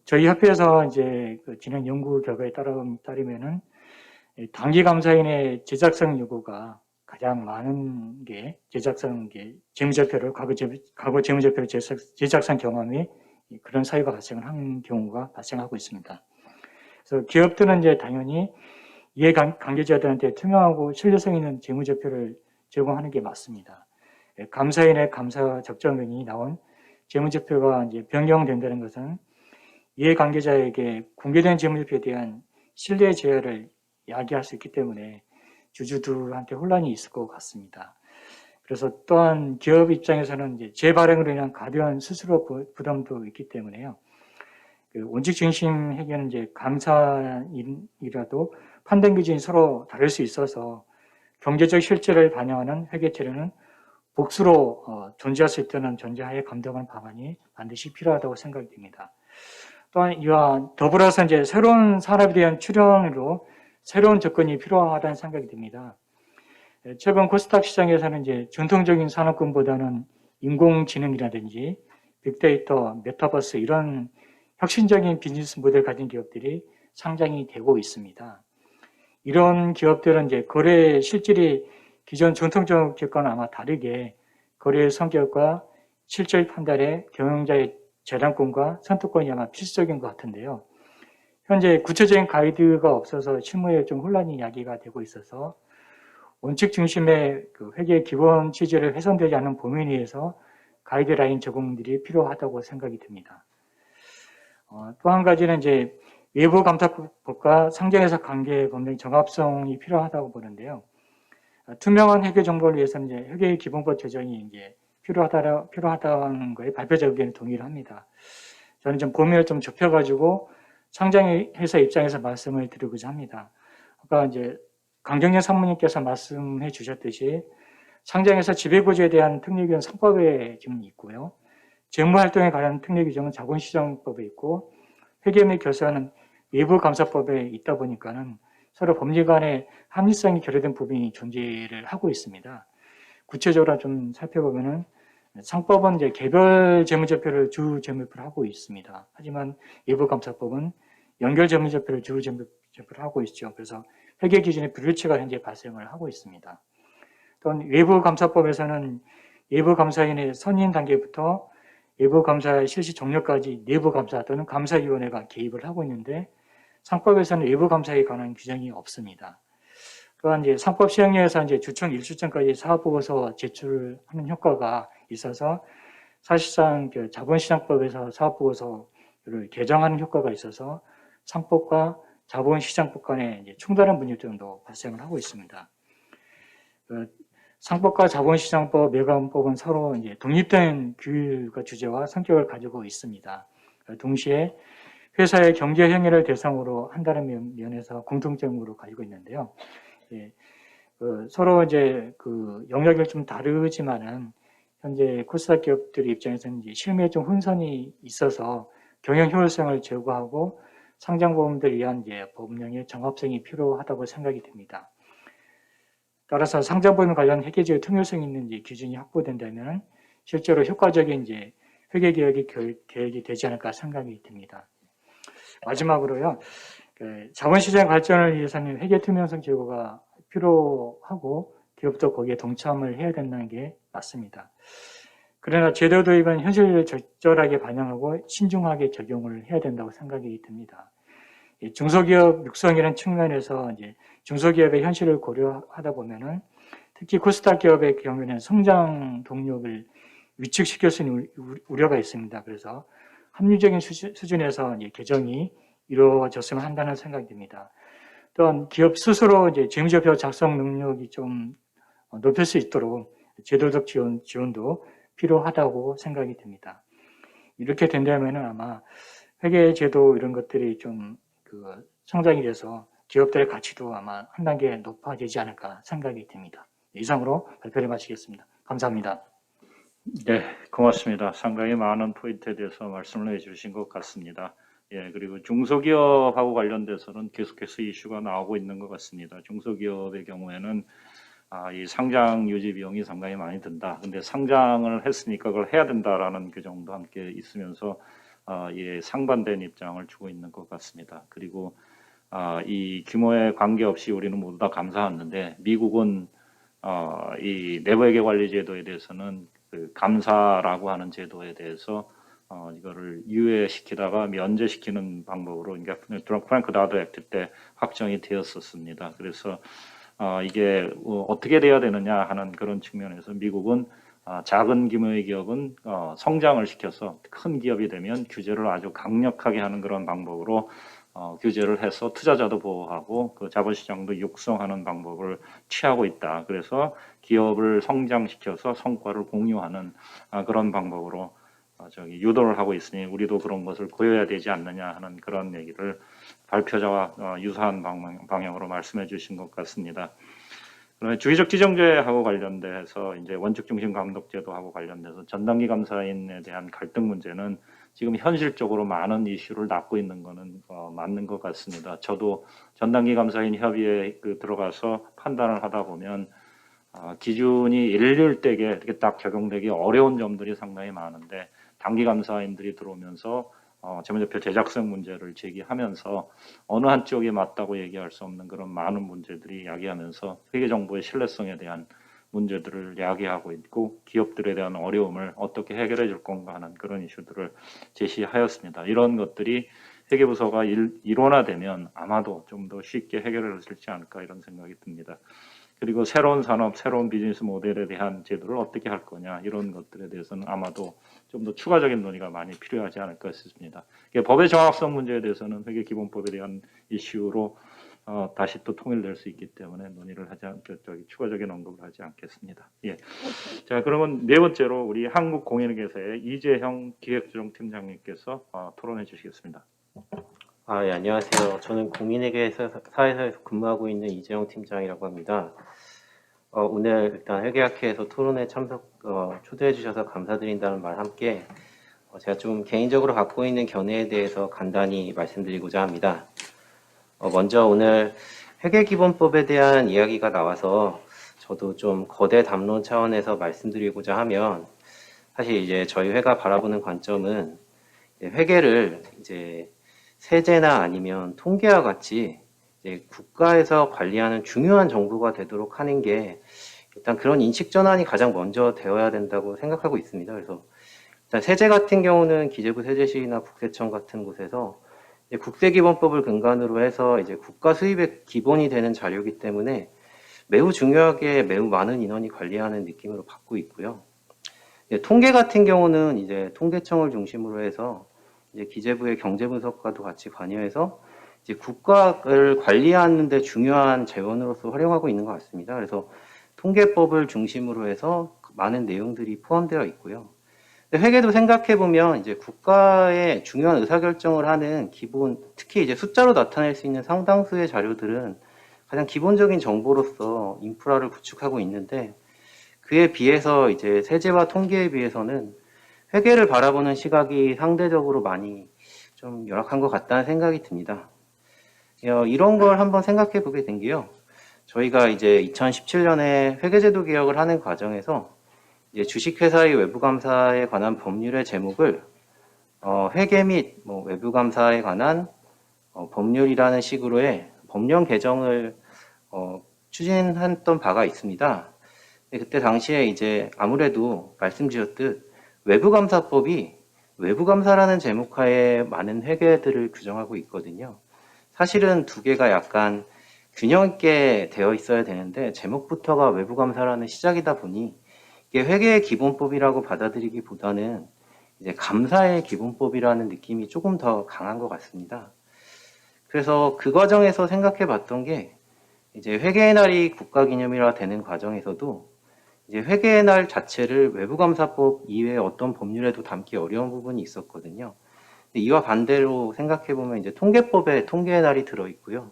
저희 협회에서 이제 진행 연구 결과에 따르면은 단기 감사인의 제작성 요구가 가장 많은 게 재무제표를 과거 재무제표를 제작성 경험이 그런 사유가 발생을 한 경우가 발생하고 있습니다. 그래서 기업들은 이제 당연히 이해 관계자들한테 투명하고 신뢰성 있는 재무제표를 제공하는 게 맞습니다. 감사인의 감사 적정론이 나온 재무제표가 이제 변경된다는 것은 이해 관계자에게 공개된 재무제표에 대한 신뢰 제어를 야기할 수 있기 때문에 주주들한테 혼란이 있을 것 같습니다. 그래서 또한 기업 입장에서는 이제 재발행으로 인한 가벼운 수수료 부담도 있기 때문에요. 원칙 중심 회계는 이제 감사인이라도 판단 기준이 서로 다를 수 있어서 경제적 실질을 반영하는 회계 처리는 복수로 존재할 수 있다는 전제하에 감독하는 방안이 반드시 필요하다고 생각이 됩니다. 또한 이와 더불어서 이제 새로운 산업에 대한 출현으로 새로운 접근이 필요하다는 생각이 듭니다. 최근 코스닥 시장에서는 이제 전통적인 산업군보다는 인공지능이라든지 빅데이터, 메타버스 이런 혁신적인 비즈니스 모델을 가진 기업들이 상장이 되고 있습니다. 이런 기업들은 이제 거래 실질이 기존 전통적 기업과는 아마 다르게 거래의 성격과 실질 판단에 경영자의 재량권과 선택권이 아마 필수적인 것 같은데요. 현재 구체적인 가이드가 없어서 실무에 좀 혼란이 야기가 되고 있어서 원칙 중심의 회계 기본 취지를 훼손되지 않는 범위 내에서 가이드라인 적용들이 필요하다고 생각이 듭니다. 또 한 가지는 이제 외부 감사법과 상장회사 관계 법령 정합성이 필요하다고 보는데요. 투명한 회계 정보를 위해서는 이제 회계 기본법 제정이 이제 필요하다는 거에 발표적 의견에 동의를 합니다. 저는 좀 범위를 좀 좁혀가지고 상장회사 입장에서 말씀을 드리고자 합니다. 아까 이제 강경련 상무님께서 말씀해 주셨듯이 상장회사 지배구조에 대한 특례규정은 상법에 지금 있고요. 재무활동에 관한 특례규정은 자본시장법에 있고 회계 및 결산은 외부감사법에 있다 보니까는 서로 법리 간의 합리성이 결여된 부분이 존재를 하고 있습니다. 구체적으로 좀 살펴보면은 상법은 이제 개별 재무제표를 주 재무제표로 하고 있습니다. 하지만 외부감사법은 연결 재무제표를 주 재무제표로 하고 있죠. 그래서 회계 기준의 불일치가 현재 발생을 하고 있습니다. 또한 외부감사법에서는 외부감사인의 선임 단계부터 외부감사 실시 종료까지 내부감사 또는 감사위원회가 개입을 하고 있는데 상법에서는 외부감사에 관한 규정이 없습니다. 또한 이제 상법 시행령에서 이제 주총 1주점까지 사업보고서 제출하는 효과가 있어서 사실상 자본시장법에서 사업보고서를 개정하는 효과가 있어서 상법과 자본시장법 간에 이제 충돌한 문제점도 발생을 하고 있습니다. 상법과 자본시장법, 매각법은 서로 이제 독립된 규율과 주제와 성격을 가지고 있습니다. 동시에 회사의 경제 행위를 대상으로 한다는 면에서 공통점으로 가지고 있는데요. 서로 이제 영역이 좀 다르지만은 현재 코스닥 기업들 입장에서는 이제 실무에 좀 혼선이 있어서 경영 효율성을 제고하고 상장보험들을 위한 이제 법령의 정합성이 필요하다고 생각이 됩니다. 따라서 상장보험 관련 회계적인 통일성 있는 이제 기준이 확보된다면 실제로 효과적인 이제 회계 계획이 되지 않을까 생각이 듭니다. 마지막으로요, 자본시장 발전을 위해서는 회계 투명성 제고가 필요하고 기업도 거기에 동참을 해야 된다는 게 맞습니다. 그러나 제도 도입은 현실을 적절하게 반영하고 신중하게 적용을 해야 된다고 생각이 듭니다. 중소기업 육성이라는 측면에서 이제 중소기업의 현실을 고려하다 보면은 특히 코스닥 기업의 경우에는 성장 동력을 위축시킬 수 있는 우려가 있습니다. 그래서 합리적인 수준에서 이제 개정이 이루어졌으면 한다는 생각이 듭니다. 또한 기업 스스로 이제 재무제표 작성 능력이 좀 높일 수 있도록 제도적 지원도 필요하다고 생각이 됩니다. 이렇게 된다면은 아마 회계제도 이런 것들이 좀 성장이 돼서 기업들의 가치도 아마 한 단계 높아지지 않을까 생각이 됩니다. 이상으로 발표를 마치겠습니다. 감사합니다. 네, 고맙습니다. 상당히 많은 포인트에 대해서 말씀을 해주신 것 같습니다. 예, 그리고 중소기업하고 관련돼서는 계속해서 이슈가 나오고 있는 것 같습니다. 중소기업의 경우에는 이 상장 유지 비용이 상당히 많이 든다. 근데 상장을 했으니까 그걸 해야 된다라는 규정도 함께 있으면서 예, 상반된 입장을 주고 있는 것 같습니다. 그리고 이 규모에 관계없이 우리는 모두 다 감사하는데 미국은 이 내부회계 관리 제도에 대해서는 그 감사라고 하는 제도에 대해서 이거를 유예시키다가 면제시키는 방법으로 그러니까 프랭크 다드 액트 때 확정이 되었었습니다. 그래서 이게 어떻게 돼야 되느냐 하는 그런 측면에서 미국은 작은 규모의 기업은 성장을 시켜서 큰 기업이 되면 규제를 아주 강력하게 하는 그런 방법으로 규제를 해서 투자자도 보호하고 그 자본시장도 육성하는 방법을 취하고 있다. 그래서 기업을 성장시켜서 성과를 공유하는 그런 방법으로 유도를 하고 있으니 우리도 그런 것을 보여야 되지 않느냐 하는 그런 얘기를 발표자와 유사한 방향으로 말씀해 주신 것 같습니다. 그다음에 주기적 지정제하고 관련돼서 이제 원칙 중심 감독제도하고 관련돼서 전단기 감사인에 대한 갈등 문제는 지금 현실적으로 많은 이슈를 낳고 있는 거는 맞는 것 같습니다. 저도 전단기 감사인 협의회에 들어가서 판단을 하다 보면 기준이 일률되게 이렇게 딱 적용되기 어려운 점들이 상당히 많은데 단기 감사인들이 들어오면서 재무제표 제작성 문제를 제기하면서 어느 한쪽이 맞다고 얘기할 수 없는 그런 많은 문제들이 야기하면서 회계정보의 신뢰성에 대한 문제들을 야기하고 있고 기업들에 대한 어려움을 어떻게 해결해 줄 건가 하는 그런 이슈들을 제시하였습니다. 이런 것들이 회계부서가 일원화되면 아마도 좀 더 쉽게 해결할 수 있지 않을까 이런 생각이 듭니다. 그리고 새로운 산업, 새로운 비즈니스 모델에 대한 제도를 어떻게 할 거냐 이런 것들에 대해서는 아마도 좀 더 추가적인 논의가 많이 필요하지 않을까 싶습니다. 법의 정확성 문제에 대해서는 회계기본법에 대한 이슈로 다시 또 통일될 수 있기 때문에 논의를 하지 추가적인 언급을 하지 않겠습니다. 예. 자, 그러면 네 번째로 우리 한국공인회계사의 이재형 기획조정팀장님께서 토론해 주시겠습니다. 예, 안녕하세요. 저는 공인회계사에서 근무하고 있는 이재영 팀장이라고 합니다. 오늘 일단 회계학회에서 토론에 초대해 주셔서 감사드린다는 말 함께 제가 좀 개인적으로 갖고 있는 견해에 대해서 간단히 말씀드리고자 합니다. 먼저 오늘 회계기본법에 대한 이야기가 나와서 저도 좀 거대 담론 차원에서 말씀드리고자 하면 사실 이제 저희 회가 바라보는 관점은 회계를 이제 세제나 아니면 통계와 같이 이제 국가에서 관리하는 중요한 정보가 되도록 하는 게 일단 그런 인식 전환이 가장 먼저 되어야 된다고 생각하고 있습니다. 그래서 일단 세제 같은 경우는 기재부 세제실이나 국세청 같은 곳에서 이제 국세기본법을 근간으로 해서 이제 국가 수입의 기본이 되는 자료이기 때문에 매우 중요하게 매우 많은 인원이 관리하는 느낌으로 받고 있고요. 통계 같은 경우는 이제 통계청을 중심으로 해서 이제 기재부의 경제분석과도 같이 관여해서 이제 국가를 관리하는 데 중요한 재원으로서 활용하고 있는 것 같습니다. 그래서 통계법을 중심으로 해서 많은 내용들이 포함되어 있고요. 회계도 생각해 보면 이제 국가의 중요한 의사결정을 하는 기본, 특히 이제 숫자로 나타낼 수 있는 상당수의 자료들은 가장 기본적인 정보로서 인프라를 구축하고 있는데 그에 비해서 이제 세제와 통계에 비해서는 회계를 바라보는 시각이 상대적으로 많이 좀 열악한 것 같다는 생각이 듭니다. 이런 걸 한번 생각해 보게 된 게요. 저희가 이제 2017년에 회계제도 개혁을 하는 과정에서 이제 주식회사의 외부감사에 관한 법률의 제목을 회계 및 외부감사에 관한 법률이라는 식으로의 법령 개정을 추진했던 바가 있습니다. 그때 당시에 이제 아무래도 말씀드렸듯 외부감사법이 외부감사라는 제목하에 많은 회계들을 규정하고 있거든요. 사실은 두 개가 약간 균형 있게 되어 있어야 되는데 제목부터가 외부감사라는 시작이다 보니 이게 회계의 기본법이라고 받아들이기보다는 이제 감사의 기본법이라는 느낌이 조금 더 강한 것 같습니다. 그래서 그 과정에서 생각해 봤던 게 이제 회계의 날이 국가기념일화 되는 과정에서도 이제 회계의 날 자체를 외부감사법 이외의 어떤 법률에도 담기 어려운 부분이 있었거든요. 근데 이와 반대로 생각해 보면 이제 통계법에 통계의 날이 들어 있고요.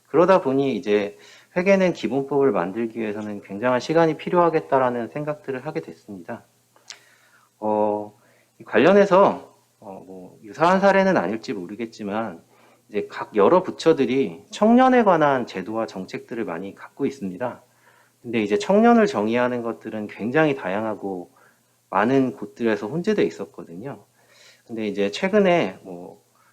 그러다 보니 이제 회계는 기본법을 만들기 위해서는 굉장한 시간이 필요하겠다라는 생각들을 하게 됐습니다. 관련해서 뭐 유사한 사례는 아닐지 모르겠지만 이제 각 여러 부처들이 청년에 관한 제도와 정책들을 많이 갖고 있습니다. 근데 이제 청년을 정의하는 것들은 굉장히 다양하고 많은 곳들에서 혼재되어 있었거든요. 근데 이제 최근에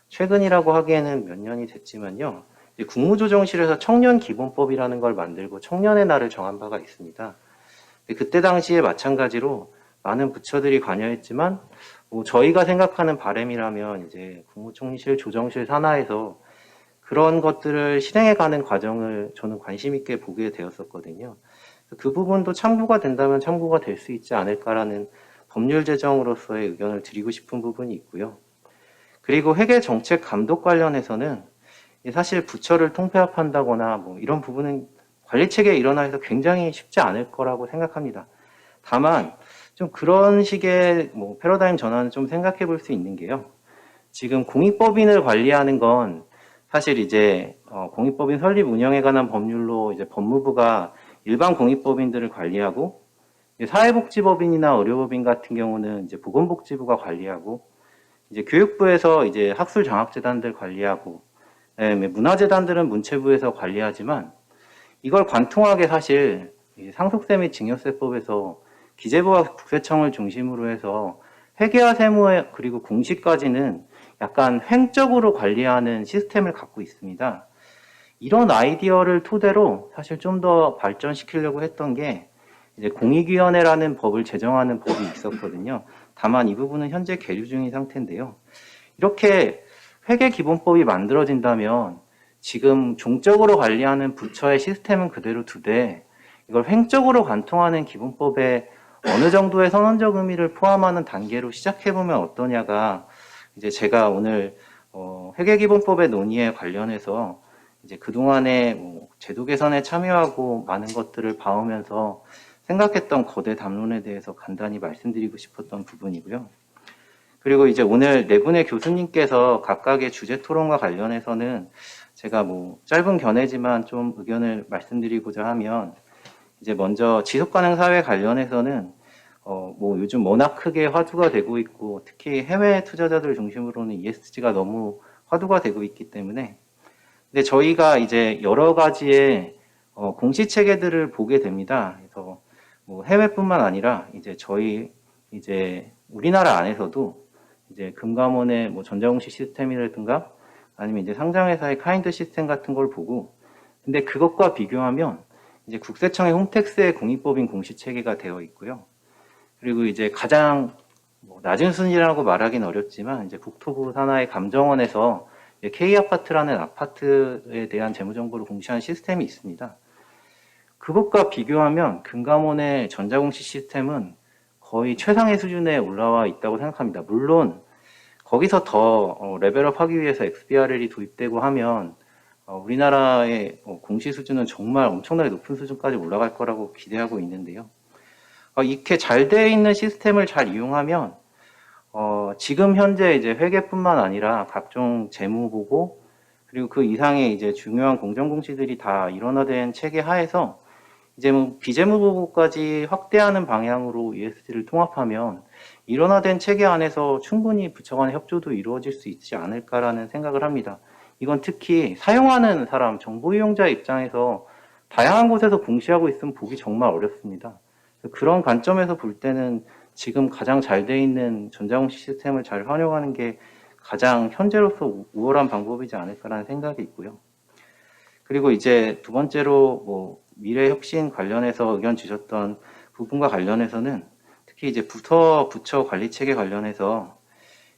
최근이라고 하기에는 몇 년이 됐지만요. 이제 국무조정실에서 청년기본법이라는 걸 만들고 청년의 날을 정한 바가 있습니다. 근데 그때 당시에 마찬가지로 많은 부처들이 관여했지만 저희가 생각하는 바람이라면 이제 국무총리실, 조정실 산하에서 그런 것들을 실행해가는 과정을 저는 관심 있게 보게 되었었거든요. 그 부분도 참고가 된다면 참고가 될 수 있지 않을까라는 법률 제정으로서의 의견을 드리고 싶은 부분이 있고요. 그리고 회계 정책 감독 관련해서는 사실 부처를 통폐합한다거나 이런 부분은 관리 체계에 일어나서 굉장히 쉽지 않을 거라고 생각합니다. 다만 좀 그런 식의 패러다임 전환을 좀 생각해 볼 수 있는 게요. 지금 공익법인을 관리하는 건 사실 이제 공익법인 설립 운영에 관한 법률로 이제 법무부가 일반 공익법인들을 관리하고 사회복지법인이나 의료법인 같은 경우는 이제 보건복지부가 관리하고 이제 교육부에서 이제 학술장학재단들 관리하고 문화재단들은 문체부에서 관리하지만 이걸 관통하게 사실 상속세 및 증여세법에서 기재부와 국세청을 중심으로 해서 회계와 세무 그리고 공시까지는 약간 횡적으로 관리하는 시스템을 갖고 있습니다. 이런 아이디어를 토대로 사실 좀 더 발전시키려고 했던 게 이제 공익위원회라는 법을 제정하는 법이 있었거든요. 다만 이 부분은 현재 계류 중인 상태인데요. 이렇게 회계기본법이 만들어진다면 지금 종적으로 관리하는 부처의 시스템은 그대로 두되 이걸 횡적으로 관통하는 기본법에 어느 정도의 선언적 의미를 포함하는 단계로 시작해보면 어떠냐가 이제 제가 오늘 회계기본법의 논의에 관련해서 이제 그동안에 제도 개선에 참여하고 많은 것들을 봐오면서 생각했던 거대 담론에 대해서 간단히 말씀드리고 싶었던 부분이고요. 그리고 이제 오늘 네 분의 교수님께서 각각의 주제 토론과 관련해서는 제가 짧은 견해지만 좀 의견을 말씀드리고자 하면 이제 먼저 지속가능 사회 관련해서는 요즘 워낙 크게 화두가 되고 있고 특히 해외 투자자들 중심으로는 ESG가 너무 화두가 되고 있기 때문에 근데 저희가 이제 여러 가지의 공시 체계들을 보게 됩니다. 그래서 해외뿐만 아니라 이제 저희 이제 우리나라 안에서도 이제 금감원의 전자공시 시스템이라든가 아니면 이제 상장회사의 카인드 시스템 같은 걸 보고 근데 그것과 비교하면 이제 국세청의 홈택스의 공익법인 공시 체계가 되어 있고요. 그리고 이제 가장 낮은 순위라고 말하기는 어렵지만 이제 국토부 산하의 감정원에서 K아파트라는 아파트에 대한 재무정보를 공시하는 시스템이 있습니다. 그것과 비교하면 금감원의 전자공시 시스템은 거의 최상의 수준에 올라와 있다고 생각합니다. 물론 거기서 더 레벨업 하기 위해서 XBRL이 도입되고 하면 우리나라의 공시 수준은 정말 엄청나게 높은 수준까지 올라갈 거라고 기대하고 있는데요. 이렇게 잘 되어 있는 시스템을 잘 이용하면 지금 현재 이제 회계뿐만 아니라 각종 재무보고 그리고 그 이상의 이제 중요한 공정공시들이 다 일원화된 체계 하에서 이제 비재무보고까지 확대하는 방향으로 ESG를 통합하면 일원화된 체계 안에서 충분히 부처 간의 협조도 이루어질 수 있지 않을까라는 생각을 합니다. 이건 특히 사용하는 사람, 정보 이용자 입장에서 다양한 곳에서 공시하고 있으면 보기 정말 어렵습니다. 그런 관점에서 볼 때는 지금 가장 잘 돼 있는 전자공시 시스템을 잘 활용하는 게 가장 현재로서 우월한 방법이지 않을까라는 생각이 있고요. 그리고 이제 두 번째로 미래 혁신 관련해서 의견 주셨던 부분과 관련해서는 특히 이제 부처 관리 체계 관련해서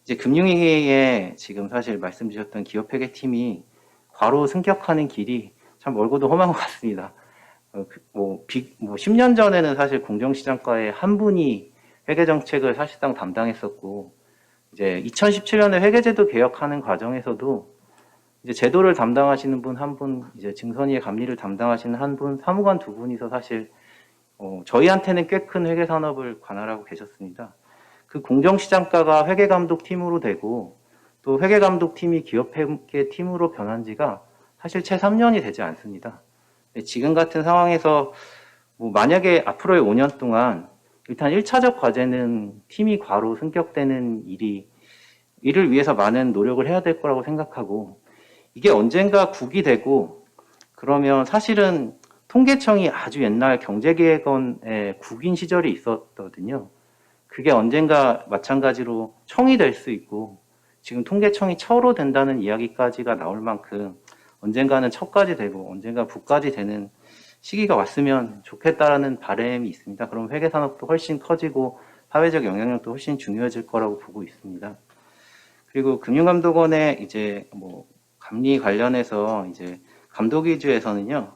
이제 금융위기에 지금 사실 말씀 주셨던 기업회계팀이 과로 승격하는 길이 참 멀고도 험한 것 같습니다. 10년 전에는 사실 공정시장과의 한 분이 회계정책을 사실상 담당했었고, 이제 2017년에 회계제도 개혁하는 과정에서도 이제 제도를 담당하시는 분 한 분, 이제 증선위의 감리를 담당하시는 한 분, 사무관 두 분이서 사실 저희한테는 꽤 큰 회계 산업을 관할하고 계셨습니다. 그 공정시장과가 회계감독팀으로 되고 또 회계감독팀이 기업회계 팀으로 변한 지가 사실 채 3년이 되지 않습니다. 지금 같은 상황에서 뭐 만약에 앞으로의 5년 동안 일단 1차적 과제는 팀이 과로 승격되는 이를 위해서 많은 노력을 해야 될 거라고 생각하고 이게 언젠가 국이 되고 그러면 사실은 통계청이 아주 옛날 경제기획원의 국인 시절이 있었거든요. 그게 언젠가 마찬가지로 청이 될 수 있고 지금 통계청이 처로 된다는 이야기까지가 나올 만큼 언젠가는 처까지 되고 언젠가 부까지 되는 시기가 왔으면 좋겠다라는 바람이 있습니다. 그럼 회계산업도 훨씬 커지고 사회적 영향력도 훨씬 중요해질 거라고 보고 있습니다. 그리고 금융감독원의 이제 뭐 감리 관련해서 이제 감독 위주에서는요,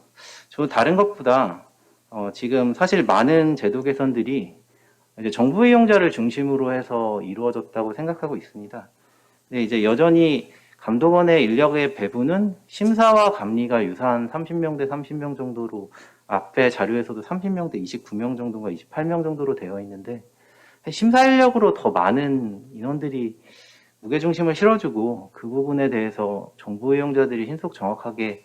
저 다른 것보다 지금 사실 많은 제도 개선들이 이제 정부 이용자를 중심으로 해서 이루어졌다고 생각하고 있습니다. 근데 이제 여전히 감독원의 인력의 배분은 심사와 감리가 유사한 30명 대 30명 정도로 앞에 자료에서도 30명 대 29명 정도가 28명 정도로 되어 있는데 심사 인력으로 더 많은 인원들이 무게중심을 실어주고 그 부분에 대해서 정보 이용자들이 신속 정확하게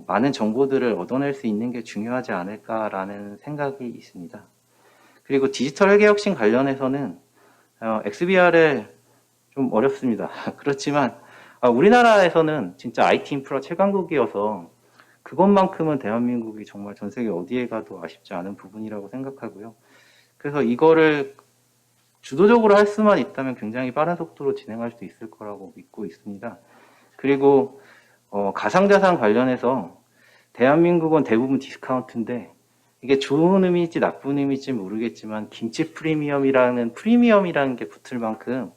많은 정보들을 얻어낼 수 있는 게 중요하지 않을까라는 생각이 있습니다. 그리고 디지털 회계혁신 관련해서는 XBR을 좀 어렵습니다. 그렇지만 우리나라에서는 진짜 IT 인프라 최강국이어서 그것만큼은 대한민국이 정말 전 세계 어디에 가도 아쉽지 않은 부분이라고 생각하고요. 그래서 이거를 주도적으로 할 수만 있다면 굉장히 빠른 속도로 진행할 수 있을 거라고 믿고 있습니다. 그리고 가상자산 관련해서 대한민국은 대부분 디스카운트인데 이게 좋은 의미일지 나쁜 의미일지 모르겠지만 김치 프리미엄이라는 게 붙을 만큼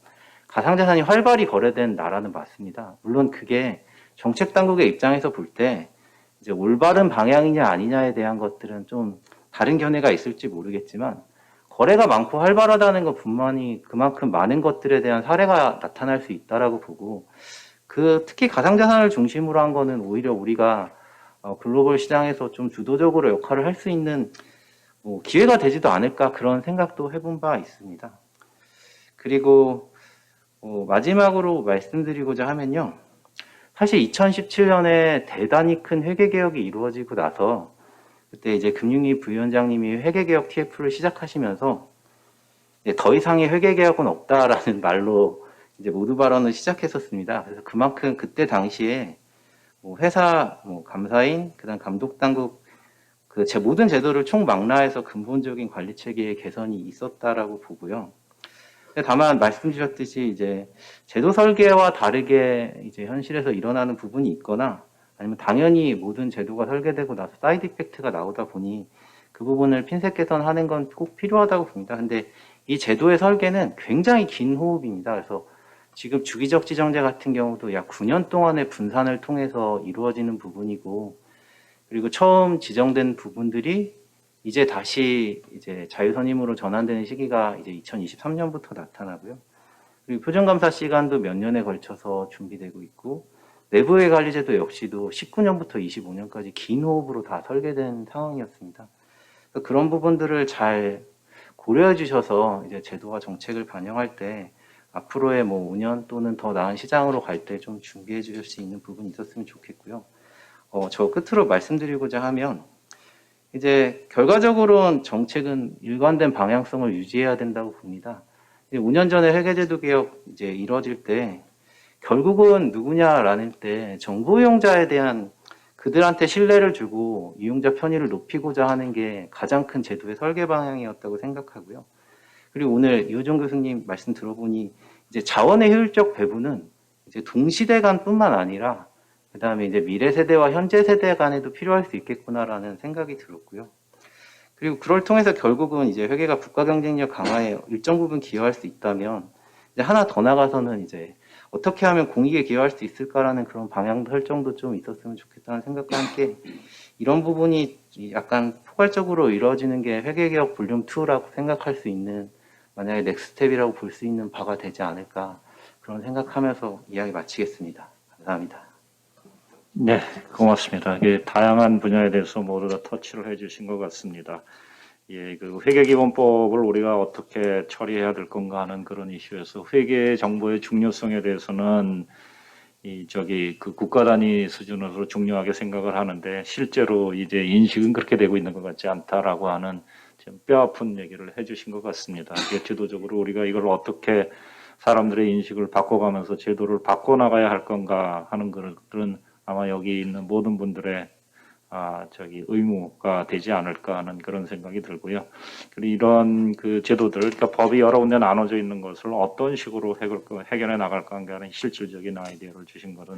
가상자산이 활발히 거래된 나라는 맞습니다. 물론 그게 정책 당국의 입장에서 볼 때 이제 올바른 방향이냐 아니냐에 대한 것들은 좀 다른 견해가 있을지 모르겠지만 거래가 많고 활발하다는 것뿐만이 그만큼 많은 것들에 대한 사례가 나타날 수 있다라고 보고 특히 가상자산을 중심으로 한 거는 오히려 우리가 글로벌 시장에서 좀 주도적으로 역할을 할 수 있는 기회가 되지도 않을까 그런 생각도 해본 바 있습니다. 그리고 마지막으로 말씀드리고자 하면요. 사실 2017년에 대단히 큰 회계개혁이 이루어지고 나서 그때 이제 금융위 부위원장님이 회계개혁 TF를 시작하시면서 더 이상의 회계개혁은 없다라는 말로 이제 모두 발언을 시작했었습니다. 그래서 그만큼 그때 당시에 회사, 감사인, 그다음 감독당국 모든 제도를 총망라해서 근본적인 관리 체계의 개선이 있었다라고 보고요. 다만 말씀 주셨듯이 이제 제도 설계와 다르게 이제 현실에서 일어나는 부분이 있거나 아니면 당연히 모든 제도가 설계되고 나서 사이드 이펙트가 나오다 보니 그 부분을 핀셋 개선하는 건 꼭 필요하다고 봅니다. 근데 이 제도의 설계는 굉장히 긴 호흡입니다. 그래서 지금 주기적 지정제 같은 경우도 약 9년 동안의 분산을 통해서 이루어지는 부분이고 그리고 처음 지정된 부분들이 이제 다시 이제 자유선임으로 전환되는 시기가 이제 2023년부터 나타나고요. 그리고 표준감사 시간도 몇 년에 걸쳐서 준비되고 있고 내부의 관리제도 역시도 19년부터 25년까지 긴 호흡으로 다 설계된 상황이었습니다. 그런 부분들을 잘 고려해 주셔서 이제 제도와 정책을 반영할 때 앞으로의 5년 또는 더 나은 시장으로 갈 때 좀 준비해 주실 수 있는 부분이 있었으면 좋겠고요. 저 끝으로 말씀드리고자 하면 이제 결과적으로는 정책은 일관된 방향성을 유지해야 된다고 봅니다. 5년 전에 회계제도 개혁 이제 이루어질 때 결국은 누구냐라는 때 정보 이용자에 대한 그들한테 신뢰를 주고 이용자 편의를 높이고자 하는 게 가장 큰 제도의 설계 방향이었다고 생각하고요. 그리고 오늘 이호정 교수님 말씀 들어보니 이제 자원의 효율적 배분은 이제 동시대 간뿐만 아니라 그다음에 이제 미래 세대와 현재 세대 간에도 필요할 수 있겠구나라는 생각이 들었고요. 그리고 그걸 통해서 결국은 이제 회계가 국가 경쟁력 강화에 일정 부분 기여할 수 있다면 이제 하나 더 나가서는 이제 어떻게 하면 공익에 기여할 수 있을까라는 그런 방향 설정도 좀 있었으면 좋겠다는 생각과 함께 이런 부분이 약간 포괄적으로 이루어지는 게 회계개혁 볼륨 2라고 생각할 수 있는 만약에 넥스트텝이라고 볼 수 있는 바가 되지 않을까 그런 생각하면서 이야기 마치겠습니다. 감사합니다. 네, 고맙습니다. 이게 다양한 분야에 대해서 모두 다 터치를 해주신 것 같습니다. 예, 그 회계기본법을 우리가 어떻게 처리해야 될 건가 하는 그런 이슈에서 회계 정보의 중요성에 대해서는 그 국가 단위 수준으로 중요하게 생각을 하는데 실제로 이제 인식은 그렇게 되고 있는 것 같지 않다라고 하는 좀 뼈아픈 얘기를 해주신 것 같습니다. 이게 제도적으로 우리가 이걸 어떻게 사람들의 인식을 바꿔가면서 제도를 바꿔나가야 할 건가 하는 것들은 아마 여기 있는 모든 분들의 의무가 되지 않을까 하는 그런 생각이 들고요. 그리고 이런 그 제도들, 그러니까 법이 여러 군데 나눠져 있는 것을 어떤 식으로 해결해 나갈까 하는 실질적인 아이디어를 주신 것은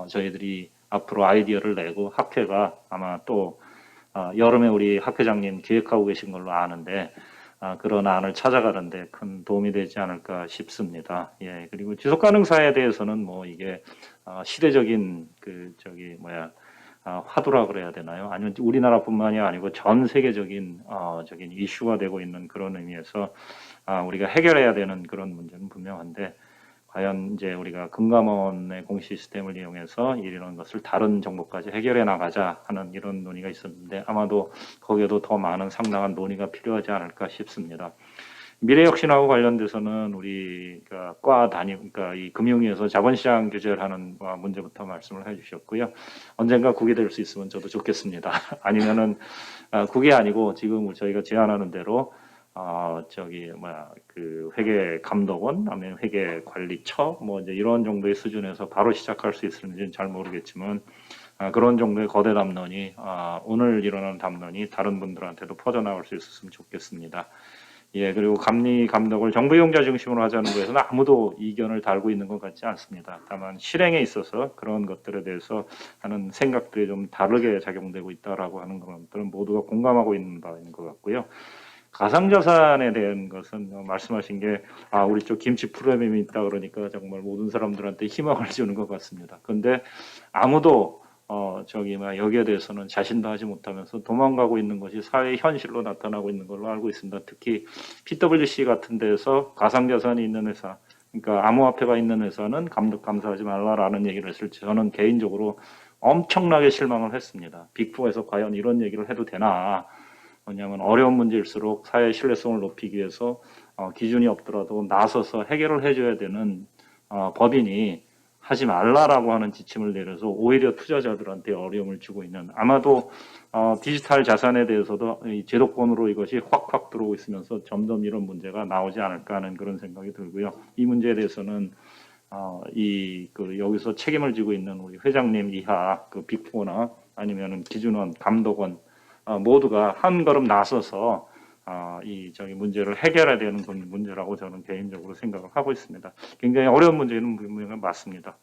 저희들이 앞으로 아이디어를 내고 학회가 아마 또 여름에 우리 학회장님 기획하고 계신 걸로 아는데 그런 안을 찾아가는데 큰 도움이 되지 않을까 싶습니다. 예, 그리고 지속가능사에 대해서는 뭐 이게 시대적인 화두라 그래야 되나요? 아니면 우리나라뿐만이 아니고 전 세계적인 적인 이슈가 되고 있는 그런 의미에서 우리가 해결해야 되는 그런 문제는 분명한데 과연 이제 우리가 금감원의 공시 시스템을 이용해서 이런 것을 다른 정보까지 해결해 나가자 하는 이런 논의가 있었는데 아마도 거기에도 더 많은 상당한 논의가 필요하지 않을까 싶습니다. 미래혁신하고 관련돼서는 우리가 과 단위, 그러니까 이 금융위에서 자본시장 규제를 하는 문제부터 말씀을 해주셨고요. 언젠가 국이 될 수 있으면 저도 좋겠습니다. 아니면은 국이 아니고 지금 저희가 제안하는 대로 그 회계감독원, 아니면 회계관리처, 뭐 이제 이런 정도의 수준에서 바로 시작할 수 있을지는 잘 모르겠지만 그런 정도의 거대 담론이 오늘 일어나는 담론이 다른 분들한테도 퍼져나갈 수 있었으면 좋겠습니다. 예, 그리고 감리 감독을 정부 이용자 중심으로 하자는 거에서는 아무도 이견을 달고 있는 것 같지 않습니다. 다만 실행에 있어서 그런 것들에 대해서 하는 생각들이 좀 다르게 작용되고 있다라고 하는 것들은 모두가 공감하고 있는 바인 것 같고요. 가상자산에 대한 것은 말씀하신 게 우리 쪽 김치 프로그램이 있다 그러니까 정말 모든 사람들한테 희망을 주는 것 같습니다. 그런데 아무도 여기에 대해서는 자신도 하지 못하면서 도망가고 있는 것이 사회의 현실로 나타나고 있는 걸로 알고 있습니다. 특히 PwC 같은 데서 가상자산이 있는 회사, 그러니까 암호화폐가 있는 회사는 감독감사하지 말라라는 얘기를 했을 때 저는 개인적으로 엄청나게 실망을 했습니다. 빅4에서 과연 이런 얘기를 해도 되나? 왜냐하면 어려운 문제일수록 사회의 신뢰성을 높이기 위해서 기준이 없더라도 나서서 해결을 해줘야 되는 법인이 하지 말라라고 하는 지침을 내려서 오히려 투자자들한테 어려움을 주고 있는 아마도 디지털 자산에 대해서도 이 제도권으로 이것이 확확 들어오고 있으면서 점점 이런 문제가 나오지 않을까 하는 그런 생각이 들고요. 이 문제에 대해서는 여기서 책임을 지고 있는 우리 회장님 이하 그 빅4나 아니면은 기준원, 감독원 모두가 한 걸음 나서서 문제를 해결해야 되는 그런 문제라고 저는 개인적으로 생각을 하고 있습니다. 굉장히 어려운 문제는 분명히 맞습니다.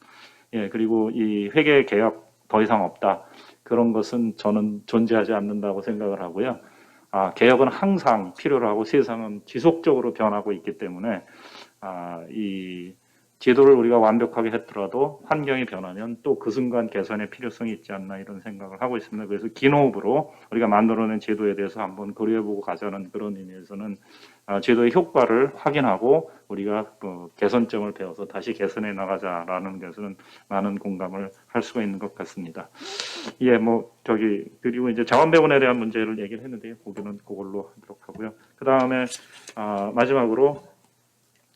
예, 그리고 이 회계 개혁 더 이상 없다. 그런 것은 저는 존재하지 않는다고 생각을 하고요. 개혁은 항상 필요로 하고 세상은 지속적으로 변하고 있기 때문에 이 제도를 우리가 완벽하게 했더라도 환경이 변하면 또 그 순간 개선의 필요성이 있지 않나 이런 생각을 하고 있습니다. 그래서 긴 호흡으로 우리가 만들어낸 제도에 대해서 한번 고려해보고 가자는 그런 의미에서는 제도의 효과를 확인하고 우리가 개선점을 배워서 다시 개선해 나가자라는 것은 많은 공감을 할 수가 있는 것 같습니다. 예, 그리고 이제 자원배분에 대한 문제를 얘기를 했는데요. 거기는 그걸로 하도록 하고요. 그 다음에 마지막으로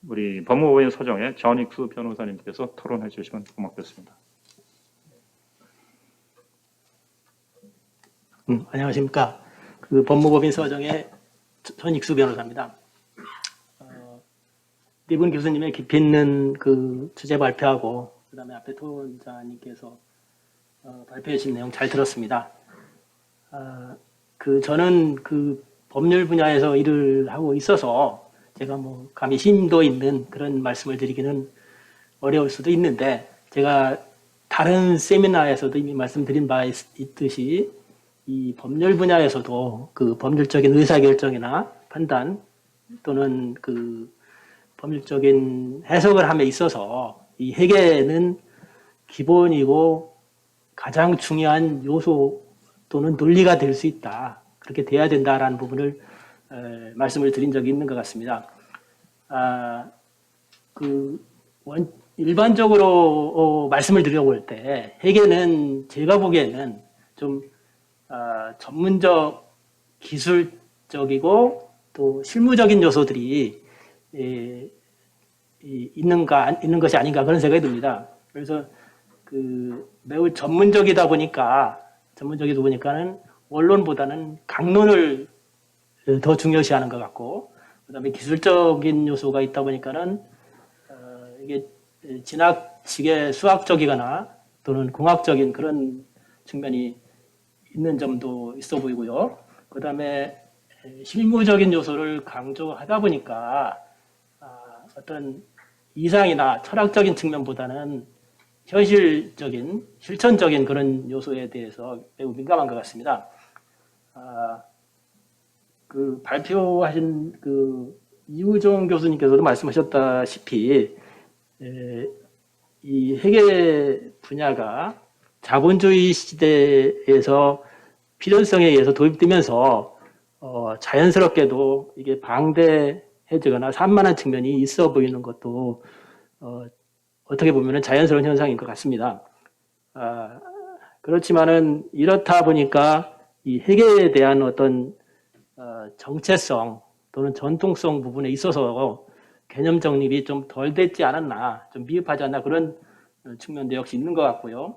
우리 법무부인 소정의 전익수 변호사님께서 토론해 주시면 고맙겠습니다. 안녕하십니까. 그 법무법인 서정의 전익수 변호사입니다. 이분 교수님의 깊이 있는 그 주제 발표하고 그다음에 앞에 토론자님께서 발표해 주신 내용 잘 들었습니다. 저는 그 법률 분야에서 일을 하고 있어서 제가 감히 심도 있는 그런 말씀을 드리기는 어려울 수도 있는데 제가 다른 세미나에서도 이미 말씀드린 바 있듯이 이 법률 분야에서도 그 법률적인 의사결정이나 판단 또는 그 법률적인 해석을 함에 있어서 이 회계는 기본이고 가장 중요한 요소 또는 논리가 될 수 있다. 그렇게 돼야 된다라는 부분을 말씀을 드린 적이 있는 것 같습니다. 일반적으로 말씀을 드려볼 때 회계는 제가 보기에는 좀 전문적, 기술적이고 또 실무적인 요소들이 있는 것이 아닌가 그런 생각이 듭니다. 그래서 매우 전문적이다 보니까는 원론보다는 강론을 더 중요시하는 것 같고, 그다음에 기술적인 요소가 있다 보니까는 이게 지나치게 수학적이거나 또는 공학적인 그런 측면이 있는 점도 있어 보이고요. 그다음에 실무적인 요소를 강조하다 보니까 어떤 이상이나 철학적인 측면보다는 현실적인, 실천적인 그런 요소에 대해서 매우 민감한 것 같습니다. 발표하신 이우종 교수님께서도 말씀하셨다시피 이 회계 분야가 자본주의 시대에서 필연성에 의해서 도입되면서 자연스럽게도 이게 방대해지거나 산만한 측면이 있어 보이는 것도 어떻게 보면 자연스러운 현상인 것 같습니다. 그렇지만은 이렇다 보니까 이 회계에 대한 어떤 정체성 또는 전통성 부분에 있어서 개념 정립이 좀 덜 됐지 않았나, 좀 미흡하지 않나 그런 측면도 역시 있는 것 같고요.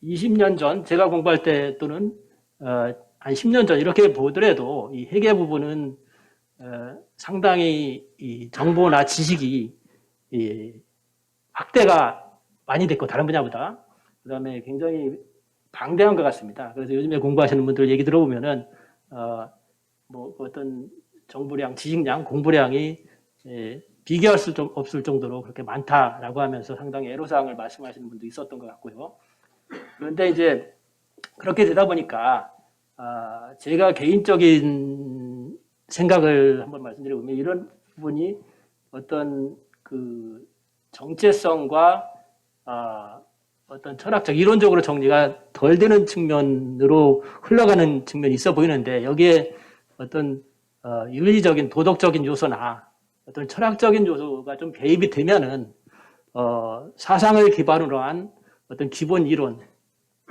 20년 전 제가 공부할 때 또는 한 10년 전 이렇게 보더라도 이 회계 부분은 상당히 이 정보나 지식이 확대가 많이 됐고 다른 분야보다 그다음에 굉장히 방대한 것 같습니다. 그래서 요즘에 공부하시는 분들 얘기 들어보면은 어떤 정보량, 지식량, 공부량이 비교할 수 없을 정도로 그렇게 많다라고 하면서 상당히 애로사항을 말씀하시는 분도 있었던 것 같고요. 그런데 이제 그렇게 되다 보니까 제가 개인적인 생각을 한번 말씀드려보면 이런 부분이 어떤 정체성과 어떤 철학적, 이론적으로 정리가 덜 되는 측면으로 흘러가는 측면이 있어 보이는데 여기에 어떤 윤리적인, 도덕적인 요소나 어떤 철학적인 요소가 좀 개입이 되면은 사상을 기반으로 한 어떤 기본 이론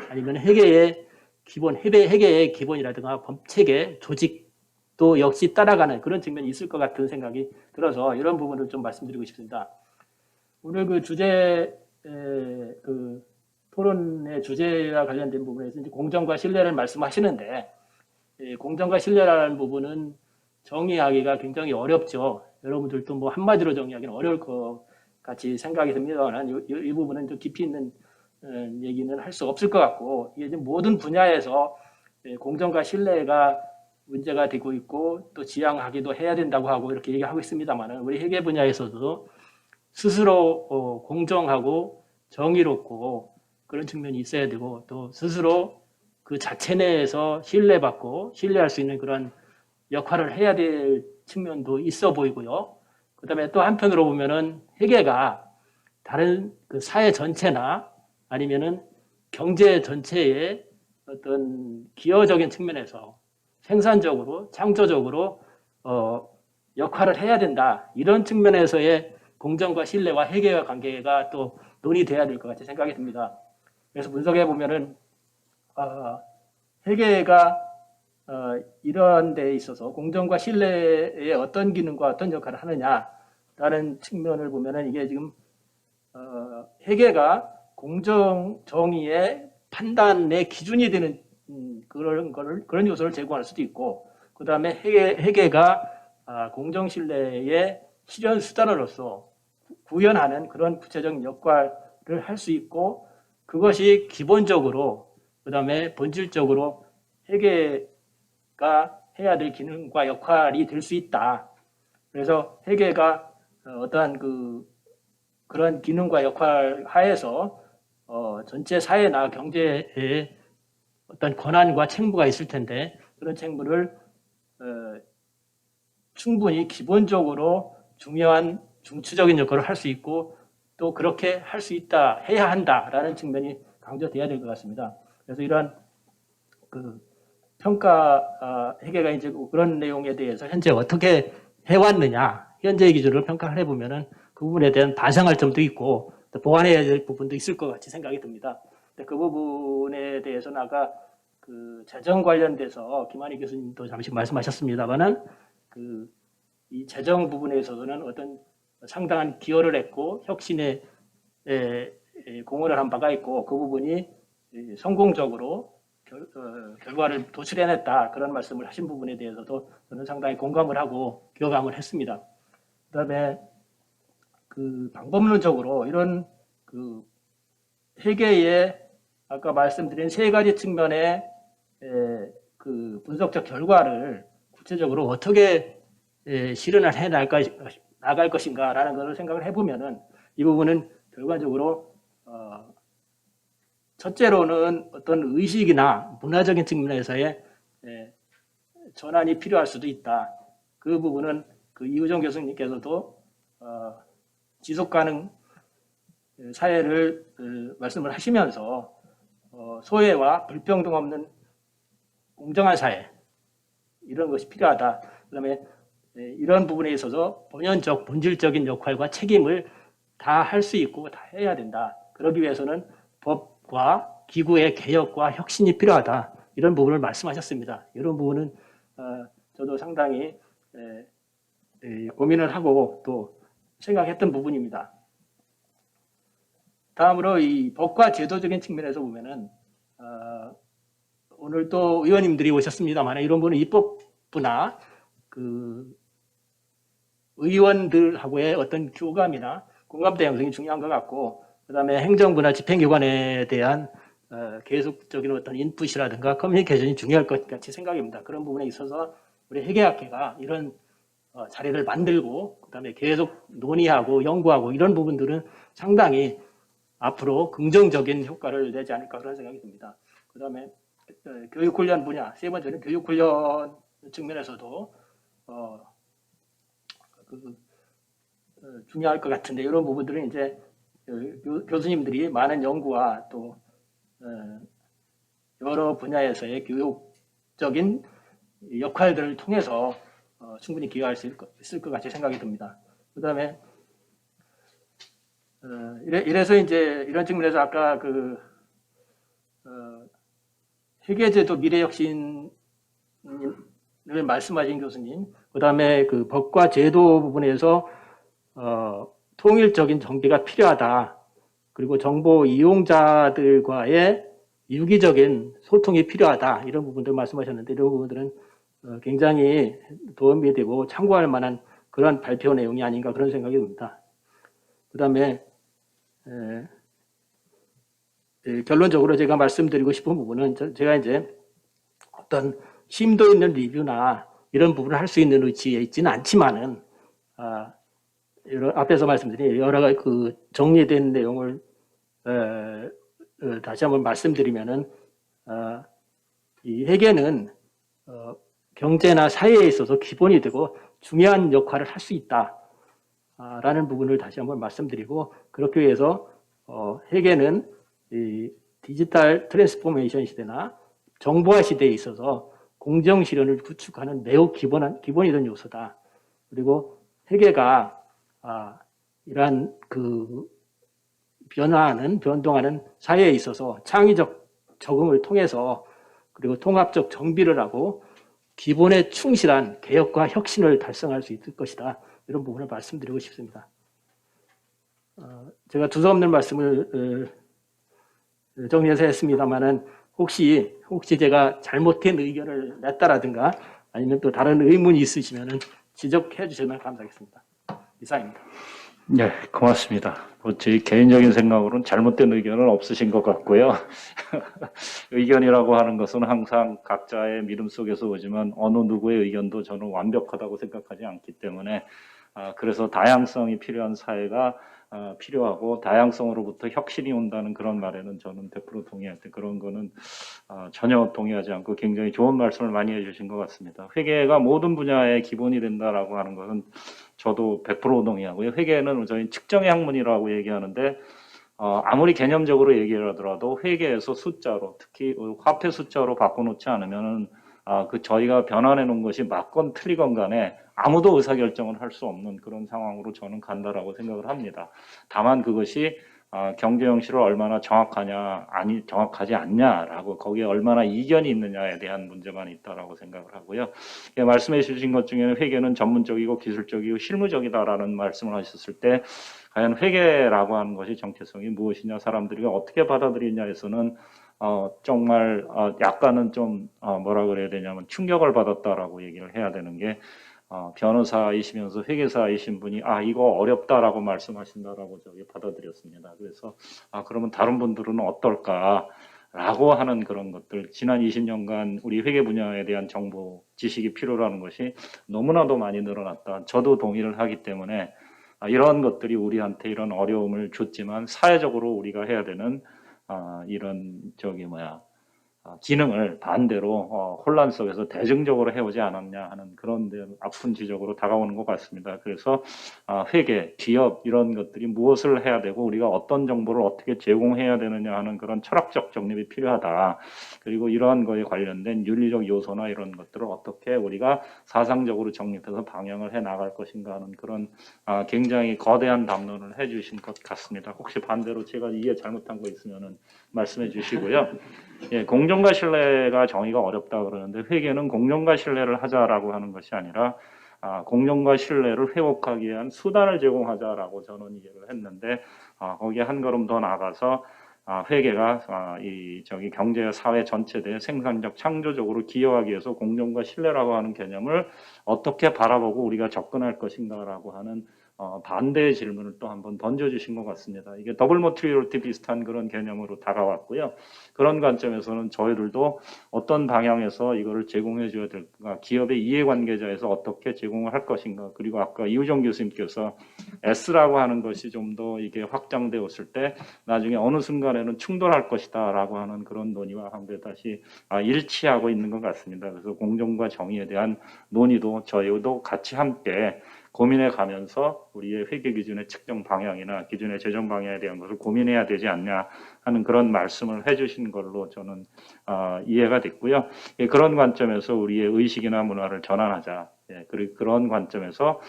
아니면 회계의 기본이라든가 법체계, 조직도 역시 따라가는 그런 측면이 있을 것 같은 생각이 들어서 이런 부분을 좀 말씀드리고 싶습니다. 오늘 토론의 주제와 관련된 부분에서 이제 공정과 신뢰를 말씀하시는데 공정과 신뢰라는 부분은 정의하기가 굉장히 어렵죠. 여러분들도 뭐 한마디로 정의하기는 어려울 것 같이 생각이 듭니다만 이 부분은 좀 깊이 있는 얘기는 할 수 없을 것 같고 이게 지금 모든 분야에서 공정과 신뢰가 문제가 되고 있고 또 지향하기도 해야 된다고 하고 이렇게 얘기하고 있습니다만 우리 회계 분야에서도 스스로 공정하고 정의롭고 그런 측면이 있어야 되고 또 스스로 그 자체 내에서 신뢰받고 신뢰할 수 있는 그런 역할을 해야 될 측면도 있어 보이고요. 그 다음에 또 한편으로 보면은 회계가 다른 사회 전체나 아니면은 경제 전체의 어떤 기여적인 측면에서 생산적으로, 창조적으로 역할을 해야 된다. 이런 측면에서의 공정과 신뢰와 회계와 관계가 또 논의돼야 될 것 같이 생각이 듭니다. 그래서 분석해 보면은 회계가 이러한 데에 있어서 공정과 신뢰의 어떤 기능과 어떤 역할을 하느냐라는 측면을 보면은 이게 지금 회계가 공정 정의의 판단의 기준이 되는 그런 요소를 제공할 수도 있고, 그 다음에 회계가 공정 신뢰의 실현 수단으로서 구현하는 그런 구체적 역할을 할 수 있고, 그것이 기본적으로 그 다음에 본질적으로 회계가 해야 될 기능과 역할이 될 수 있다. 그래서 회계가 어떠한 그런 기능과 역할 하에서 전체 사회나 경제에 어떤 권한과 책무가 있을 텐데 그런 책무를 충분히 기본적으로 중요한 중추적인 역할을 할 수 있고 또 그렇게 할 수 있다, 해야 한다라는 측면이 강조돼야 될 것 같습니다. 그래서 이러한 평가 회계가 이제 그런 내용에 대해서 현재 어떻게 해왔느냐, 현재의 기준으로 평가를 해보면은 그 부분에 대한 반성할 점도 있고 또 보완해야 될 부분도 있을 것 같이 생각이 듭니다. 근데 그 부분에 대해서는 아까 그 재정 관련돼서 김한희 교수님도 잠시 말씀하셨습니다만은 이 재정 부분에 있어서는 어떤 상당한 기여를 했고 혁신에 공헌을 한 바가 있고 그 부분이 성공적으로 결과를 도출해냈다 그런 말씀을 하신 부분에 대해서도 저는 상당히 공감을 하고 교감을 했습니다. 그다음에 그 방법론적으로 이런 그 회계의 아까 말씀드린 세 가지 측면의 그 분석적 결과를 구체적으로 어떻게 실현을 해 나갈 것인가라는 것을 생각을 해보면은 이 부분은 결과적으로 첫째로는 어떤 의식이나 문화적인 측면에서의 전환이 필요할 수도 있다. 그 부분은 그 이우정 교수님께서도 지속 가능 사회를 말씀을 하시면서 소외와 불평등 없는 공정한 사회 이런 것이 필요하다. 그다음에 이런 부분에 있어서 본연적 본질적인 역할과 책임을 다 할 수 있고 다 해야 된다. 그러기 위해서는 법과 기구의 개혁과 혁신이 필요하다. 이런 부분을 말씀하셨습니다. 이런 부분은 저도 상당히 고민을 하고 또 생각했던 부분입니다. 다음으로 이 법과 제도적인 측면에서 보면은 오늘 또 의원님들이 오셨습니다만 이런 부분은 입법부나 그 의원들하고의 어떤 교감이나 공감대 형성이 중요한 것 같고 그다음에 행정부나 집행기관에 대한 계속적인 어떤 인풋이라든가 커뮤니케이션이 중요할 것 같이 생각입니다. 그런 부분에 있어서 우리 회계학회가 이런 자리를 만들고 그다음에 계속 논의하고 연구하고 이런 부분들은 상당히 앞으로 긍정적인 효과를 내지 않을까 그런 생각이 듭니다. 그다음에 교육훈련 분야 세 번째는 교육훈련 측면에서도 중요할 것 같은데 이런 부분들은 이제 교수님들이 많은 연구와 또 여러 분야에서의 교육적인 역할들을 통해서 충분히 기여할 수 있을 것 같이 생각이 듭니다. 그다음에 이래서 이제 이런 측면에서 아까 그 회계제도 미래혁신을 말씀하신 교수님, 그다음에 그 법과 제도 부분에서 통일적인 정비가 필요하다. 그리고 정보 이용자들과의 유기적인 소통이 필요하다. 이런 부분들 말씀하셨는데 이런 부분들은 굉장히 도움이 되고 참고할 만한 그런 발표 내용이 아닌가 그런 생각이 듭니다. 그다음에 결론적으로 제가 말씀드리고 싶은 부분은 제가 이제 어떤 심도 있는 리뷰나 이런 부분을 할 수 있는 위치에 있지는 않지만은 앞에서 말씀드린 여러 가지 그 정리된 내용을 다시 한번 말씀드리면은 이 회계는 경제나 사회에 있어서 기본이 되고 중요한 역할을 할 수 있다라는 부분을 다시 한번 말씀드리고 그렇기 위해서 회계는 이 디지털 트랜스포메이션 시대나 정보화 시대에 있어서 공정 실현을 구축하는 매우 기본이던 요소다. 그리고 회계가 이러한 그 변동하는 사회에 있어서 창의적 적응을 통해서 그리고 통합적 정비를 하고 기본에 충실한 개혁과 혁신을 달성할 수 있을 것이다. 이런 부분을 말씀드리고 싶습니다. 제가 두서없는 말씀을 정리해서 했습니다만은 혹시 제가 잘못된 의견을 냈다라든가 아니면 또 다른 의문이 있으시면은 지적해 주시면 감사하겠습니다. 이상입니다. 네, 고맙습니다. 제 개인적인 생각으로는 잘못된 의견은 없으신 것 같고요. 의견이라고 하는 것은 항상 각자의 믿음 속에서 오지만 어느 누구의 의견도 저는 완벽하다고 생각하지 않기 때문에 그래서 다양성이 필요한 사회가 필요하고 다양성으로부터 혁신이 온다는 그런 말에는 저는 100% 동의할 때 그런 거는 전혀 동의하지 않고 굉장히 좋은 말씀을 많이 해주신 것 같습니다. 회계가 모든 분야의 기본이 된다라고 하는 것은 저도 100% 동의하고요. 회계는 저희 측정의 학문이라고 얘기하는데 아무리 개념적으로 얘기를 하더라도 회계에서 숫자로 특히 화폐 숫자로 바꿔놓지 않으면은 그 저희가 변환해 놓은 것이 맞건 틀리건 간에 아무도 의사결정을 할 수 없는 그런 상황으로 저는 간다라고 생각을 합니다. 다만 그것이 경제 형식을 얼마나 정확하냐, 정확하지 않냐라고 거기에 얼마나 이견이 있느냐에 대한 문제만 있다라고 생각을 하고요. 예, 말씀해 주신 것 중에는 회계는 전문적이고 기술적이고 실무적이다라는 말씀을 하셨을 때 과연 회계라고 하는 것이 정체성이 무엇이냐, 사람들이 어떻게 받아들이냐에서는 정말 약간은 좀 뭐라 그래야 되냐면 충격을 받았다라고 얘기를 해야 되는 게 변호사이시면서 회계사이신 분이 이거 어렵다라고 말씀하신다라고 저기 받아들였습니다. 그래서 그러면 다른 분들은 어떨까라고 하는 그런 것들, 지난 20년간 우리 회계 분야에 대한 정보 지식이 필요라는 것이 너무나도 많이 늘어났다. 저도 동의를 하기 때문에 이런 것들이 우리한테 이런 어려움을 줬지만 사회적으로 우리가 해야 되는 이런 기능을 반대로 혼란 속에서 대중적으로 해오지 않았냐 하는 그런 아픈 지적으로 다가오는 것 같습니다. 그래서 회계, 기업 이런 것들이 무엇을 해야 되고 우리가 어떤 정보를 어떻게 제공해야 되느냐 하는 그런 철학적 정립이 필요하다. 그리고 이러한 거에 관련된 윤리적 요소나 이런 것들을 어떻게 우리가 사상적으로 정립해서 방향을 해 나갈 것인가 하는 그런 굉장히 거대한 담론을 해주신 것 같습니다. 혹시 반대로 제가 이해 잘못한 거 있으면 말씀해 주시고요. 예, 공정과 신뢰가 정의가 어렵다 그러는데 회계는 공정과 신뢰를 하자라고 하는 것이 아니라 공정과 신뢰를 회복하기 위한 수단을 제공하자라고 저는 이해를 했는데 거기에 한 걸음 더 나아가서 회계가 경제 사회 전체에 대해 생산적 창조적으로 기여하기 위해서 공정과 신뢰라고 하는 개념을 어떻게 바라보고 우리가 접근할 것인가라고 하는 반대의 질문을 또 한번 던져주신 것 같습니다. 이게 더블 모티리얼티 비슷한 그런 개념으로 다가왔고요. 그런 관점에서는 저희들도 어떤 방향에서 이거를 제공해 줘야 될까, 기업의 이해관계자에서 어떻게 제공을 할 것인가, 그리고 아까 이우정 교수님께서 S라고 하는 것이 좀 더 이게 확장되었을 때 나중에 어느 순간에는 충돌할 것이다 라고 하는 그런 논의와 함께 다시 일치하고 있는 것 같습니다. 그래서 공정과 정의에 대한 논의도 저희도 같이 함께 고민해 가면서 우리의 회계 기준의 측정 방향이나 기준의 재정 방향에 대한 것을 고민해야 되지 않냐 하는 그런 말씀을 해주신 걸로 저는 이해가 됐고요. 예, 그런 관점에서 우리의 의식이나 문화를 전환하자. 예, 그리고 그런 관점에서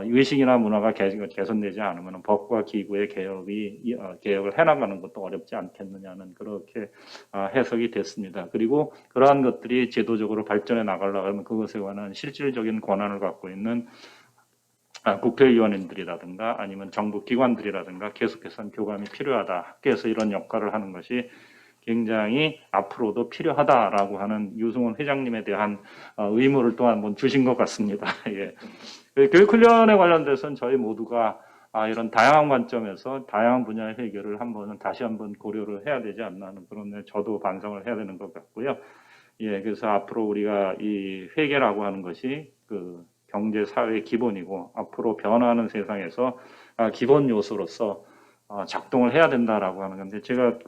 의식이나 문화가 개선되지 않으면 법과 기구의 개혁을 해나가는 것도 어렵지 않겠느냐는 그렇게 해석이 됐습니다. 그리고 그러한 것들이 제도적으로 발전해 나가려고 하면 그것에 관한 실질적인 권한을 갖고 있는 국회의원님들이라든가 아니면 정부 기관들이라든가 계속해서 교감이 필요하다. 학계에서 이런 역할을 하는 것이 굉장히 앞으로도 필요하다라고 하는 유승원 회장님에 대한 의무를 또 한번 주신 것 같습니다. 예. 교육훈련에 관련돼서는 저희 모두가 이런 다양한 관점에서 다양한 분야의 해결을 다시 한번 고려를 해야 되지 않나 하는 그런 저도 반성을 해야 되는 것 같고요. 예, 그래서 앞으로 우리가 이 회계라고 하는 것이 경제 사회의 기본이고 앞으로 변화하는 세상에서 기본 요소로서 작동을 해야 된다라고 하는 건데 제가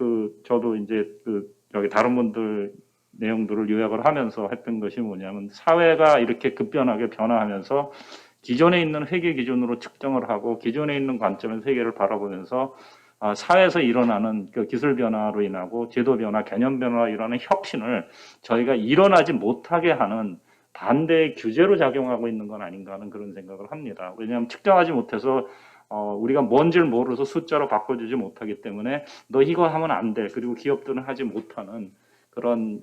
저도 이제 여기 다른 분들 내용들을 요약을 하면서 했던 것이 뭐냐면 사회가 이렇게 급변하게 변화하면서 기존에 있는 회계 기준으로 측정을 하고 기존에 있는 관점에서 회계를 바라보면서 사회에서 일어나는 기술 변화로 인하고 제도 변화, 개념 변화로 일어나는 혁신을 저희가 일어나지 못하게 하는 반대의 규제로 작용하고 있는 건 아닌가 하는 그런 생각을 합니다. 왜냐하면 측정하지 못해서 우리가 뭔지를 모르서 숫자로 바꿔주지 못하기 때문에 너 이거 하면 안 돼. 그리고 기업들은 하지 못하는 그런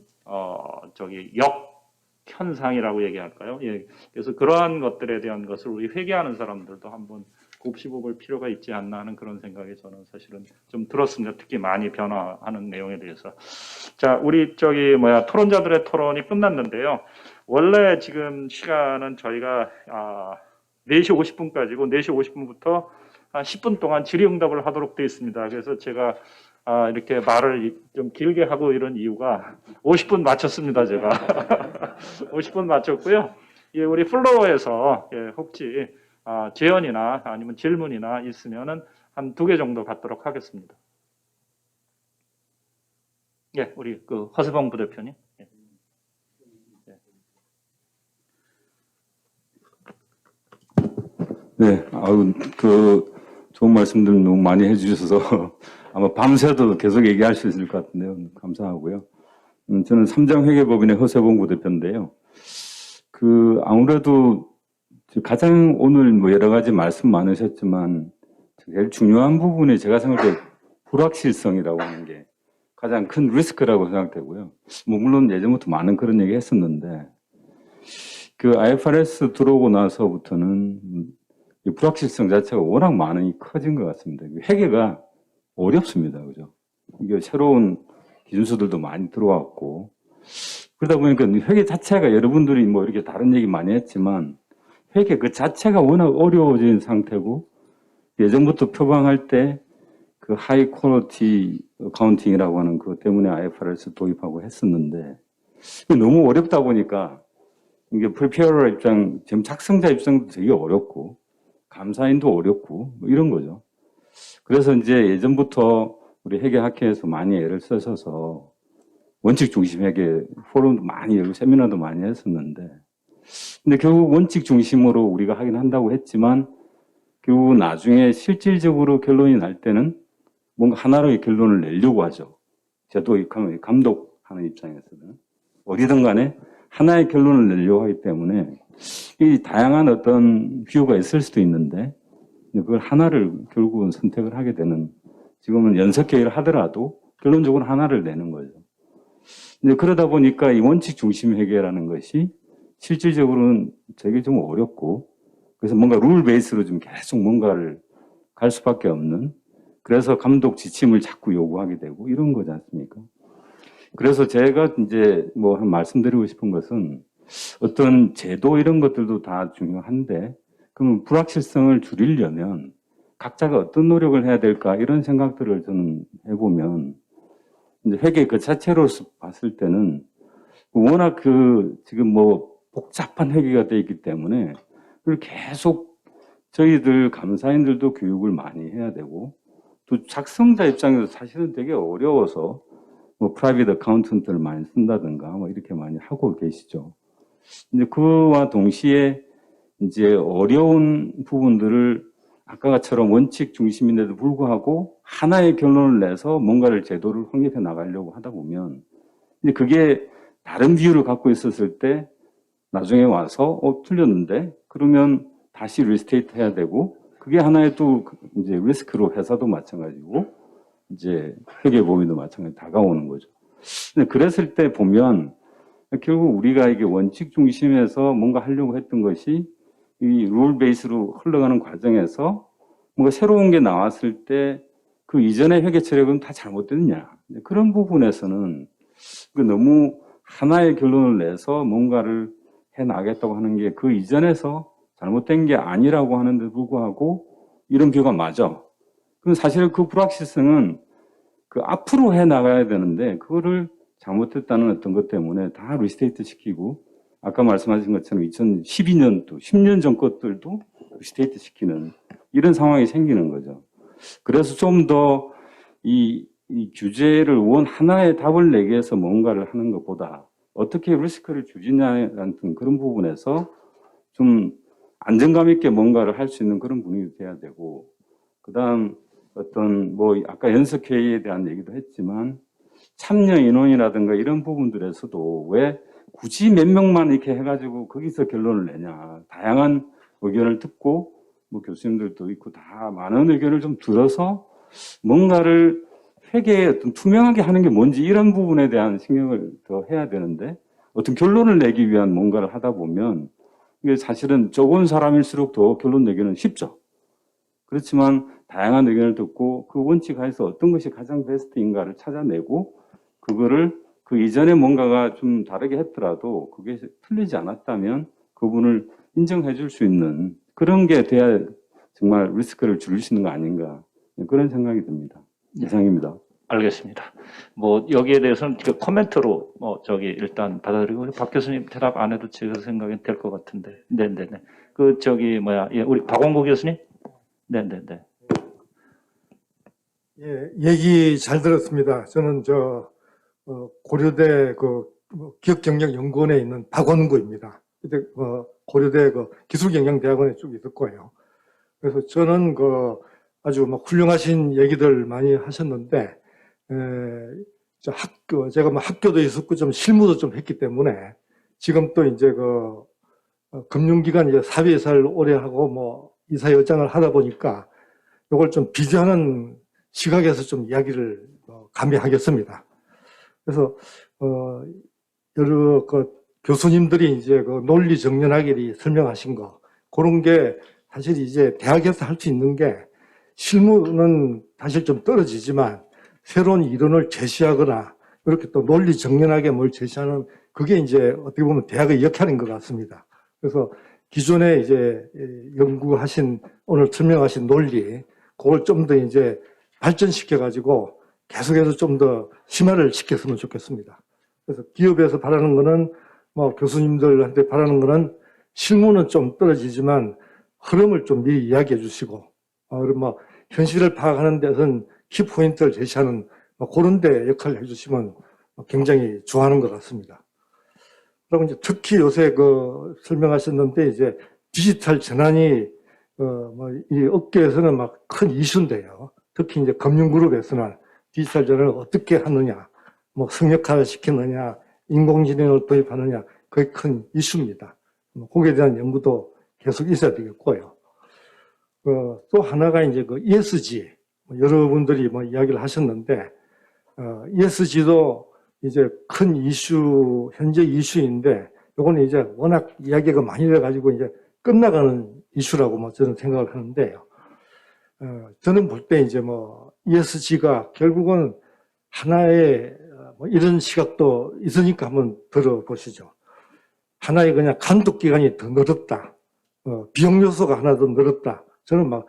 현상이라고 얘기할까요? 예. 그래서 그러한 것들에 대한 것을 우리 회계하는 사람들도 한번 곱씹어볼 필요가 있지 않나 하는 그런 생각이 저는 사실은 좀 들었습니다. 특히 많이 변화하는 내용에 대해서. 자, 우리 토론자들의 토론이 끝났는데요. 원래 지금 시간은 저희가 4시 50분까지고 4시 50분부터 한 10분 동안 질의응답을 하도록 되어 있습니다. 그래서 제가 이렇게 말을 좀 길게 하고 이런 이유가 50분 마쳤습니다. 제가 50분 마쳤고요. 예, 우리 플로어에서 혹시 제언이나 아니면 질문이나 있으면은 한 2개 정도 받도록 하겠습니다. 예, 우리 허세봉 부대표님. 예. 네, 좋은 말씀들 너무 많이 해주셔서 아마 밤새도 계속 얘기할 수 있을 것 같은데요. 감사하고요. 저는 삼장회계법인의 허세봉 부대표인데요. 아무래도 가장 오늘 뭐 여러 가지 말씀 많으셨지만 제일 중요한 부분이 제가 생각할 때 불확실성이라고 하는 게 가장 큰 리스크라고 생각되고요. 뭐 물론 예전부터 많은 그런 얘기 했었는데 그 IFRS 들어오고 나서부터는 이 불확실성 자체가 워낙 많이 커진 것 같습니다. 회계가 어렵습니다. 그죠? 이게 새로운 기준서들도 많이 들어왔고 그러다 보니까 회계 자체가 여러분들이 뭐 이렇게 다른 얘기 많이 했지만 회계 그 자체가 워낙 어려워진 상태고 예전부터 표방할 때 그 하이 퀄리티 어카운팅이라고 하는 그것 때문에 IFRS 도입하고 했었는데 너무 어렵다 보니까 이게 프리페어러 입장, 지금 작성자 입장도 되게 어렵고 감사인도 어렵고 뭐 이런 거죠. 그래서 이제 예전부터 우리 회계학회에서 많이 애를 쓰셔서 원칙 중심 회계 포럼도 많이 열고 세미나도 많이 했었는데 근데 결국 원칙 중심으로 우리가 하긴 한다고 했지만 결국 나중에 실질적으로 결론이 날 때는 뭔가 하나의 결론을 내려고 하죠. 제도 감독하는 입장에서는 어디든 간에 하나의 결론을 내려고 하기 때문에 이 다양한 어떤 뷰가 있을 수도 있는데 그걸 하나를 결국은 선택을 하게 되는 지금은 연석회의를 하더라도 결론적으로 하나를 내는 거죠. 근데 그러다 보니까 이 원칙 중심 회계라는 것이 실질적으로는 되게 좀 어렵고 그래서 뭔가 룰 베이스로 좀 계속 뭔가를 갈 수밖에 없는 그래서 감독 지침을 자꾸 요구하게 되고 이런 거지 않습니까? 그래서 제가 이제 뭐 한 말씀드리고 싶은 것은 어떤 제도 이런 것들도 다 중요한데 그럼 불확실성을 줄이려면 각자가 어떤 노력을 해야 될까 이런 생각들을 저는 해보면 이제 회계 그 자체로서 봤을 때는 워낙 그 지금 뭐 복잡한 회계가 돼 있기 때문에 그걸 계속 저희들 감사인들도 교육을 많이 해야 되고 또 작성자 입장에서 사실은 되게 어려워서 뭐 프라이빗 어카운턴트를 많이 쓴다든가 뭐 이렇게 많이 하고 계시죠. 근데 그와 동시에 이제 어려운 부분들을 아까처럼 원칙 중심인데도 불구하고 하나의 결론을 내서 뭔가를 제도를 확립해 나가려고 하다 보면 근데 그게 다른 비율을 갖고 있었을 때 나중에 와서 틀렸는데 그러면 다시 리스테이트 해야 되고 그게 하나의 또 이제 리스크로 회사도 마찬가지고 이제 회계법인도 마찬가지 다가오는 거죠. 근데 그랬을 때 보면 결국 우리가 이게 원칙 중심에서 뭔가 하려고 했던 것이 이 룰 베이스로 흘러가는 과정에서 뭔가 새로운 게 나왔을 때 그 이전의 회계 처리는 다 잘못됐냐. 그런 부분에서는 너무 하나의 결론을 내서 뭔가를 해 나가겠다고 하는 게 그 이전에서 잘못된 게 아니라고 하는데 불구하고 이런 뷰가 맞아. 그럼 사실 그 불확실성은 그 앞으로 해 나가야 되는데 그거를 잘못했다는 어떤 것 때문에 다 리스테이트 시키고 아까 말씀하신 것처럼 2012년도 10년 전 것들도 리스테이트 시키는 이런 상황이 생기는 거죠. 그래서 좀 더 이 규제를 원 하나의 답을 내기 위해서 뭔가를 하는 것보다 어떻게 리스크를 줄이냐라는 그런 부분에서 좀 안정감 있게 뭔가를 할 수 있는 그런 분위기도 돼야 되고 그다음 어떤 뭐 아까 연석회의에 대한 얘기도 했지만 참여 인원이라든가 이런 부분들에서도 왜 굳이 몇 명만 이렇게 해가지고 거기서 결론을 내냐. 다양한 의견을 듣고 뭐 교수님들도 있고 다 많은 의견을 좀 들어서 뭔가를 회계에 어떤 투명하게 하는 게 뭔지 이런 부분에 대한 신경을 더 해야 되는데 어떤 결론을 내기 위한 뭔가를 하다 보면 이게 사실은 적은 사람일수록 더 결론 내기는 쉽죠. 그렇지만 다양한 의견을 듣고 그 원칙 하에서 어떤 것이 가장 베스트인가를 찾아내고 그거를 그 이전에 뭔가가 좀 다르게 했더라도 그게 틀리지 않았다면 그분을 인정해 줄 수 있는 그런 게 돼야 정말 리스크를 줄일 수 있는 거 아닌가 그런 생각이 듭니다. 이상입니다. 알겠습니다. 뭐 여기에 대해서는 그 코멘트로 일단 받아들이고 박 교수님 대답 안 해도 제 생각엔 될 것 같은데. 네네네. 우리 박원구 교수님. 네네네. 예, 얘기 잘 들었습니다. 저는 고려대 기억경영연구원에 있는 박원구입니다. 그때 고려대 기술경영대학원에 쭉 있었고요. 그래서 저는 아주 훌륭하신 얘기들 많이 하셨는데, 제가 학교도 있었고 좀 실무도 좀 했기 때문에 지금 또 이제 금융기관 이제 사회이사를 오래 하고 뭐 이사여장을 하다 보니까 이걸 좀 비교하는 시각에서 좀 이야기를 감히 하겠습니다. 그래서 여러 교수님들이 이제 그 논리 정연하게 설명하신 거 그런 게 사실 이제 대학에서 할 수 있는 게 실무는 사실 좀 떨어지지만 새로운 이론을 제시하거나 이렇게 또 논리 정연하게 뭘 제시하는 그게 이제 어떻게 보면 대학의 역할인 것 같습니다. 그래서 기존에 이제 연구하신 오늘 설명하신 논리 그걸 좀 더 이제 발전시켜 가지고 계속해서 좀 더 심화를 시켰으면 좋겠습니다. 그래서 기업에서 바라는 거는 뭐 교수님들한테 바라는 거는 실무는 좀 떨어지지만 흐름을 좀 미리 이야기해 주시고 그리고 뭐 현실을 파악하는 데서는 키포인트를 제시하는 뭐 그런 데 역할을 해 주시면 굉장히 좋아하는 것 같습니다. 그리고 이제 특히 요새 설명하셨는데 이제 디지털 전환이 이 업계에서는 막 큰 이슈인데요. 특히 이제 금융그룹에서는 디지털 전환을 어떻게 하느냐, 뭐 성역화를 시키느냐, 인공지능을 도입하느냐, 그게 큰 이슈입니다. 거기에 대한 연구도 계속 있어야 되겠고요. 또 하나가 이제 ESG, 여러분들이 뭐 이야기를 하셨는데, ESG도 이제 큰 이슈, 현재 이슈인데, 요거는 이제 워낙 이야기가 많이 돼가지고 이제 끝나가는 이슈라고 뭐 저는 생각을 하는데요. 저는 볼 때 이제 뭐 ESG가 결국은 하나의 뭐 이런 시각도 있으니까 한번 들어보시죠. 하나의 그냥 감독기관이 더 늘었다. 비용 요소가 하나 더 늘었다. 저는 막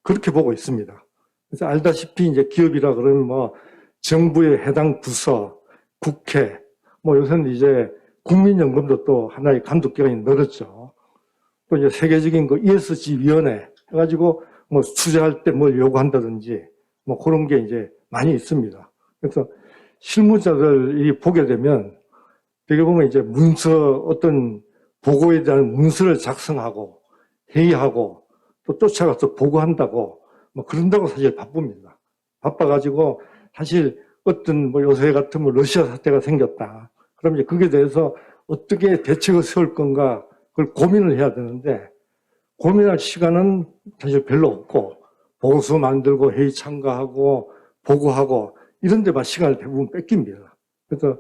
그렇게 보고 있습니다. 그래서 알다시피 이제 기업이라 그러면 뭐 정부의 해당 부서, 국회, 뭐 요새는 이제 국민연금도 또 하나의 감독기관이 늘었죠. 또 이제 세계적인 ESG 위원회 해가지고 뭐 투자할 때 뭘 요구한다든지 뭐 그런 게 이제 많이 있습니다. 그래서 실무자들이 보게 되면 되게 보면 이제 문서 어떤 보고에 대한 문서를 작성하고 회의하고 또 쫓아가서 보고한다고 뭐 그런다고 사실 바쁩니다. 바빠가지고 사실 어떤 뭐 요새 같은 뭐 러시아 사태가 생겼다. 그럼 이제 거기에 대해서 어떻게 대책을 세울 건가 그걸 고민을 해야 되는데 고민할 시간은 사실 별로 없고 보고서 만들고 회의 참가하고 보고하고 이런 데만 시간을 대부분 뺏깁니다. 그래서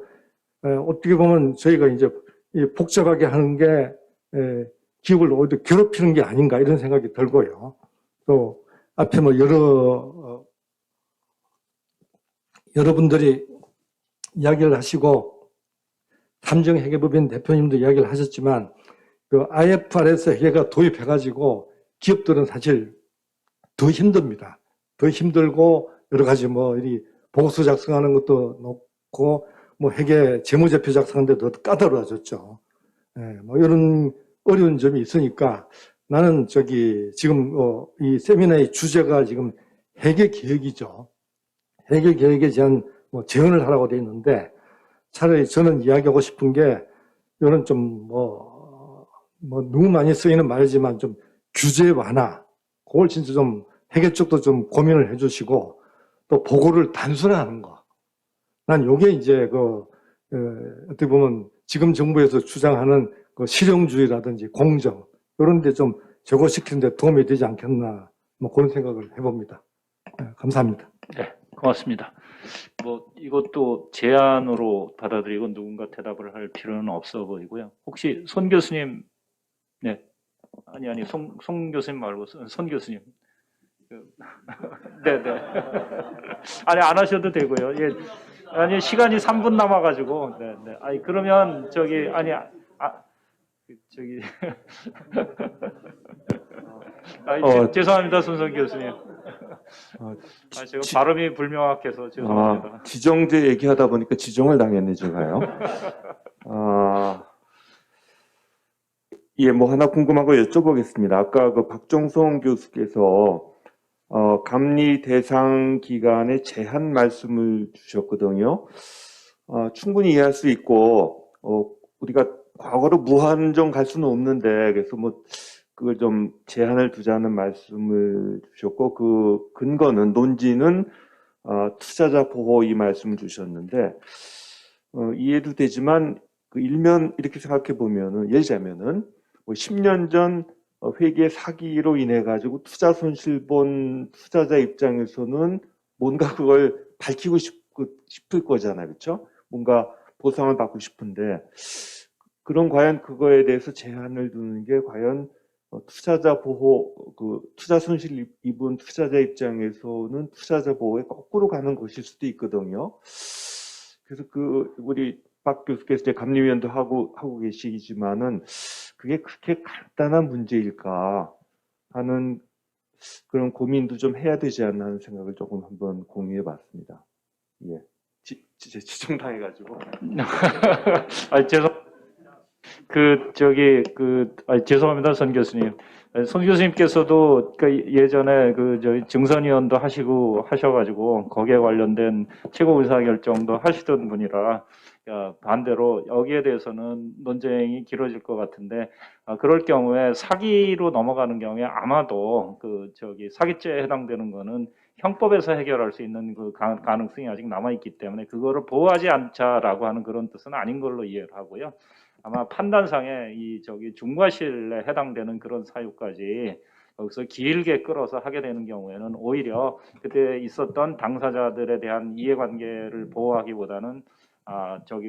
어떻게 보면 저희가 이제 복잡하게 하는 게 기업을 오히려 괴롭히는 게 아닌가 이런 생각이 들고요. 또 앞에 뭐 여러분들이 이야기를 하시고 삼정회계법인 대표님도 이야기를 하셨지만 그 IFRS 회계가 도입해가지고 기업들은 사실 더 힘듭니다. 더 힘들고 여러 가지 뭐 이 보고서 작성하는 것도 높고 뭐 회계 재무제표 작성하는데 더 까다로워졌죠. 뭐 이런 어려운 점이 있으니까 나는 지금 이 세미나의 주제가 지금 회계 개혁이죠. 회계 개혁에 대한 뭐 제언을 하라고 돼 있는데 차라리 저는 이야기하고 싶은 게 이런 좀 너무 많이 쓰이는 말이지만 좀 규제 완화, 그걸 진짜 좀 회계 쪽도 좀 고민을 해주시고 또 보고를 단순화하는 거. 난 요게 이제 어떻게 보면 지금 정부에서 주장하는 실용주의라든지 공정 이런 데 좀 제고시키는 데 도움이 되지 않겠나 뭐 그런 생각을 해봅니다. 감사합니다. 네, 고맙습니다. 뭐 이것도 제안으로 받아들이고 누군가 대답을 할 필요는 없어 보이고요. 혹시 손 교수님, 네, 아니 송 교수님 말고 손 교수님, 네. 아니 안 하셔도 되고요. 예, 아니 시간이 3분 남아가지고, 네. 아니 그러면 죄송합니다, 손성 교수님. 제가 발음이 불명확해서 죄송합니다. 지정제 얘기하다 보니까 지정을 당했네, 제가요. 예, 뭐 하나 궁금한 거 여쭤보겠습니다. 아까 박정성 교수께서 감리 대상 기간에 제한 말씀을 주셨거든요. 충분히 이해할 수 있고, 우리가 과거로 무한정 갈 수는 없는데, 그래서 뭐, 그걸 좀 제한을 두자는 말씀을 주셨고, 그 근거는, 논지는, 투자자 보호 이 말씀을 주셨는데, 이해도 되지만, 그 일면 이렇게 생각해 보면은 예를 들자면은 뭐 10년 전 회계 사기로 인해 가지고 투자 손실 본 투자자 입장에서는 뭔가 그걸 밝히고 싶을 거잖아요, 그렇죠? 뭔가 보상을 받고 싶은데 그런 과연 그거에 대해서 제한을 두는 게 과연 투자자 보호, 그 투자 손실 입은 투자자 입장에서는 투자자 보호에 거꾸로 가는 것일 수도 있거든요. 그래서 그 우리 박 교수께서 이제 감리위원도 하고 계시지만은 그게 그렇게 간단한 문제일까 하는 그런 고민도 좀 해야 되지 않나 하는 생각을 조금 한번 공유해 봤습니다. 예. 지정당해가지고. 죄송합니다, 선 교수님. 손 교수님께서도 예전에 저희 증선위원도 하셔가지고 거기에 관련된 최고 의사결정도 하시던 분이라 반대로 여기에 대해서는 논쟁이 길어질 것 같은데 그럴 경우에 사기로 넘어가는 경우에 아마도 사기죄에 해당되는 거는 형법에서 해결할 수 있는 그 가능성이 아직 남아 있기 때문에 그거를 보호하지 않자라고 하는 그런 뜻은 아닌 걸로 이해를 하고요. 아마 판단상에 중과실에 해당되는 그런 사유까지 여기서 길게 끌어서 하게 되는 경우에는 오히려 그때 있었던 당사자들에 대한 이해관계를 보호하기보다는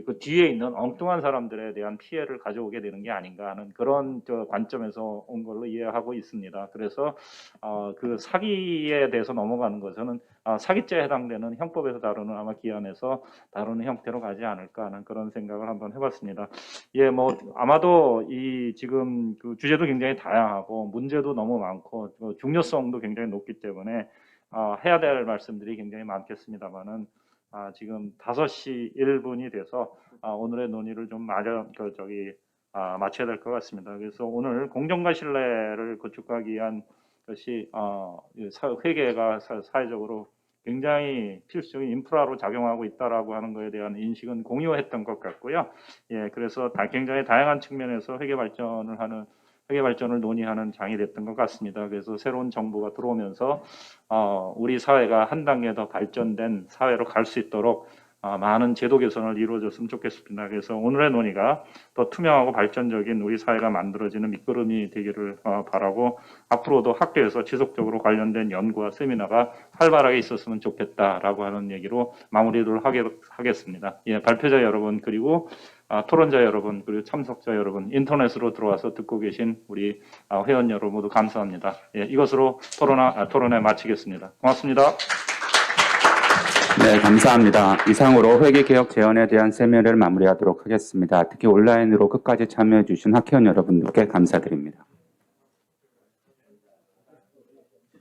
그 뒤에 있는 엉뚱한 사람들에 대한 피해를 가져오게 되는 게 아닌가 하는 그런 관점에서 온 걸로 이해하고 있습니다. 그래서 그 사기에 대해서 넘어가는 것은 사기죄에 해당되는 형법에서 다루는 아마 기한에서 다루는 형태로 가지 않을까 하는 그런 생각을 한번 해봤습니다. 예, 뭐 아마도 이 지금 그 주제도 굉장히 다양하고 문제도 너무 많고 중요성도 굉장히 높기 때문에 해야 될 말씀들이 굉장히 많겠습니다만은. 지금 5시 1분이 돼서 오늘의 논의를 좀 마쳐야 될 것 같습니다. 그래서 오늘 공정과 신뢰를 구축하기 위한 것이 회계가 사회적으로 굉장히 필수적인 인프라로 작용하고 있다라고 하는 것에 대한 인식은 공유했던 것 같고요. 예, 그래서 굉장히 다양한 측면에서 회계 발전을 논의하는 장이 됐던 것 같습니다. 그래서 새로운 정부가 들어오면서 우리 사회가 한 단계 더 발전된 사회로 갈 수 있도록 많은 제도 개선을 이루어졌으면 좋겠습니다. 그래서 오늘의 논의가 더 투명하고 발전적인 우리 사회가 만들어지는 밑거름이 되기를 바라고 앞으로도 학교에서 지속적으로 관련된 연구와 세미나가 활발하게 있었으면 좋겠다라고 하는 얘기로 마무리를 하겠습니다. 예, 발표자 여러분 그리고 토론자 여러분 그리고 참석자 여러분 인터넷으로 들어와서 듣고 계신 우리 회원 여러분 모두 감사합니다. 예, 이것으로 토론회 마치겠습니다. 고맙습니다. 네, 감사합니다. 이상으로 회계개혁 제언에 대한 세미나를 마무리하도록 하겠습니다. 특히 온라인으로 끝까지 참여해 주신 학회원 여러분들께 감사드립니다.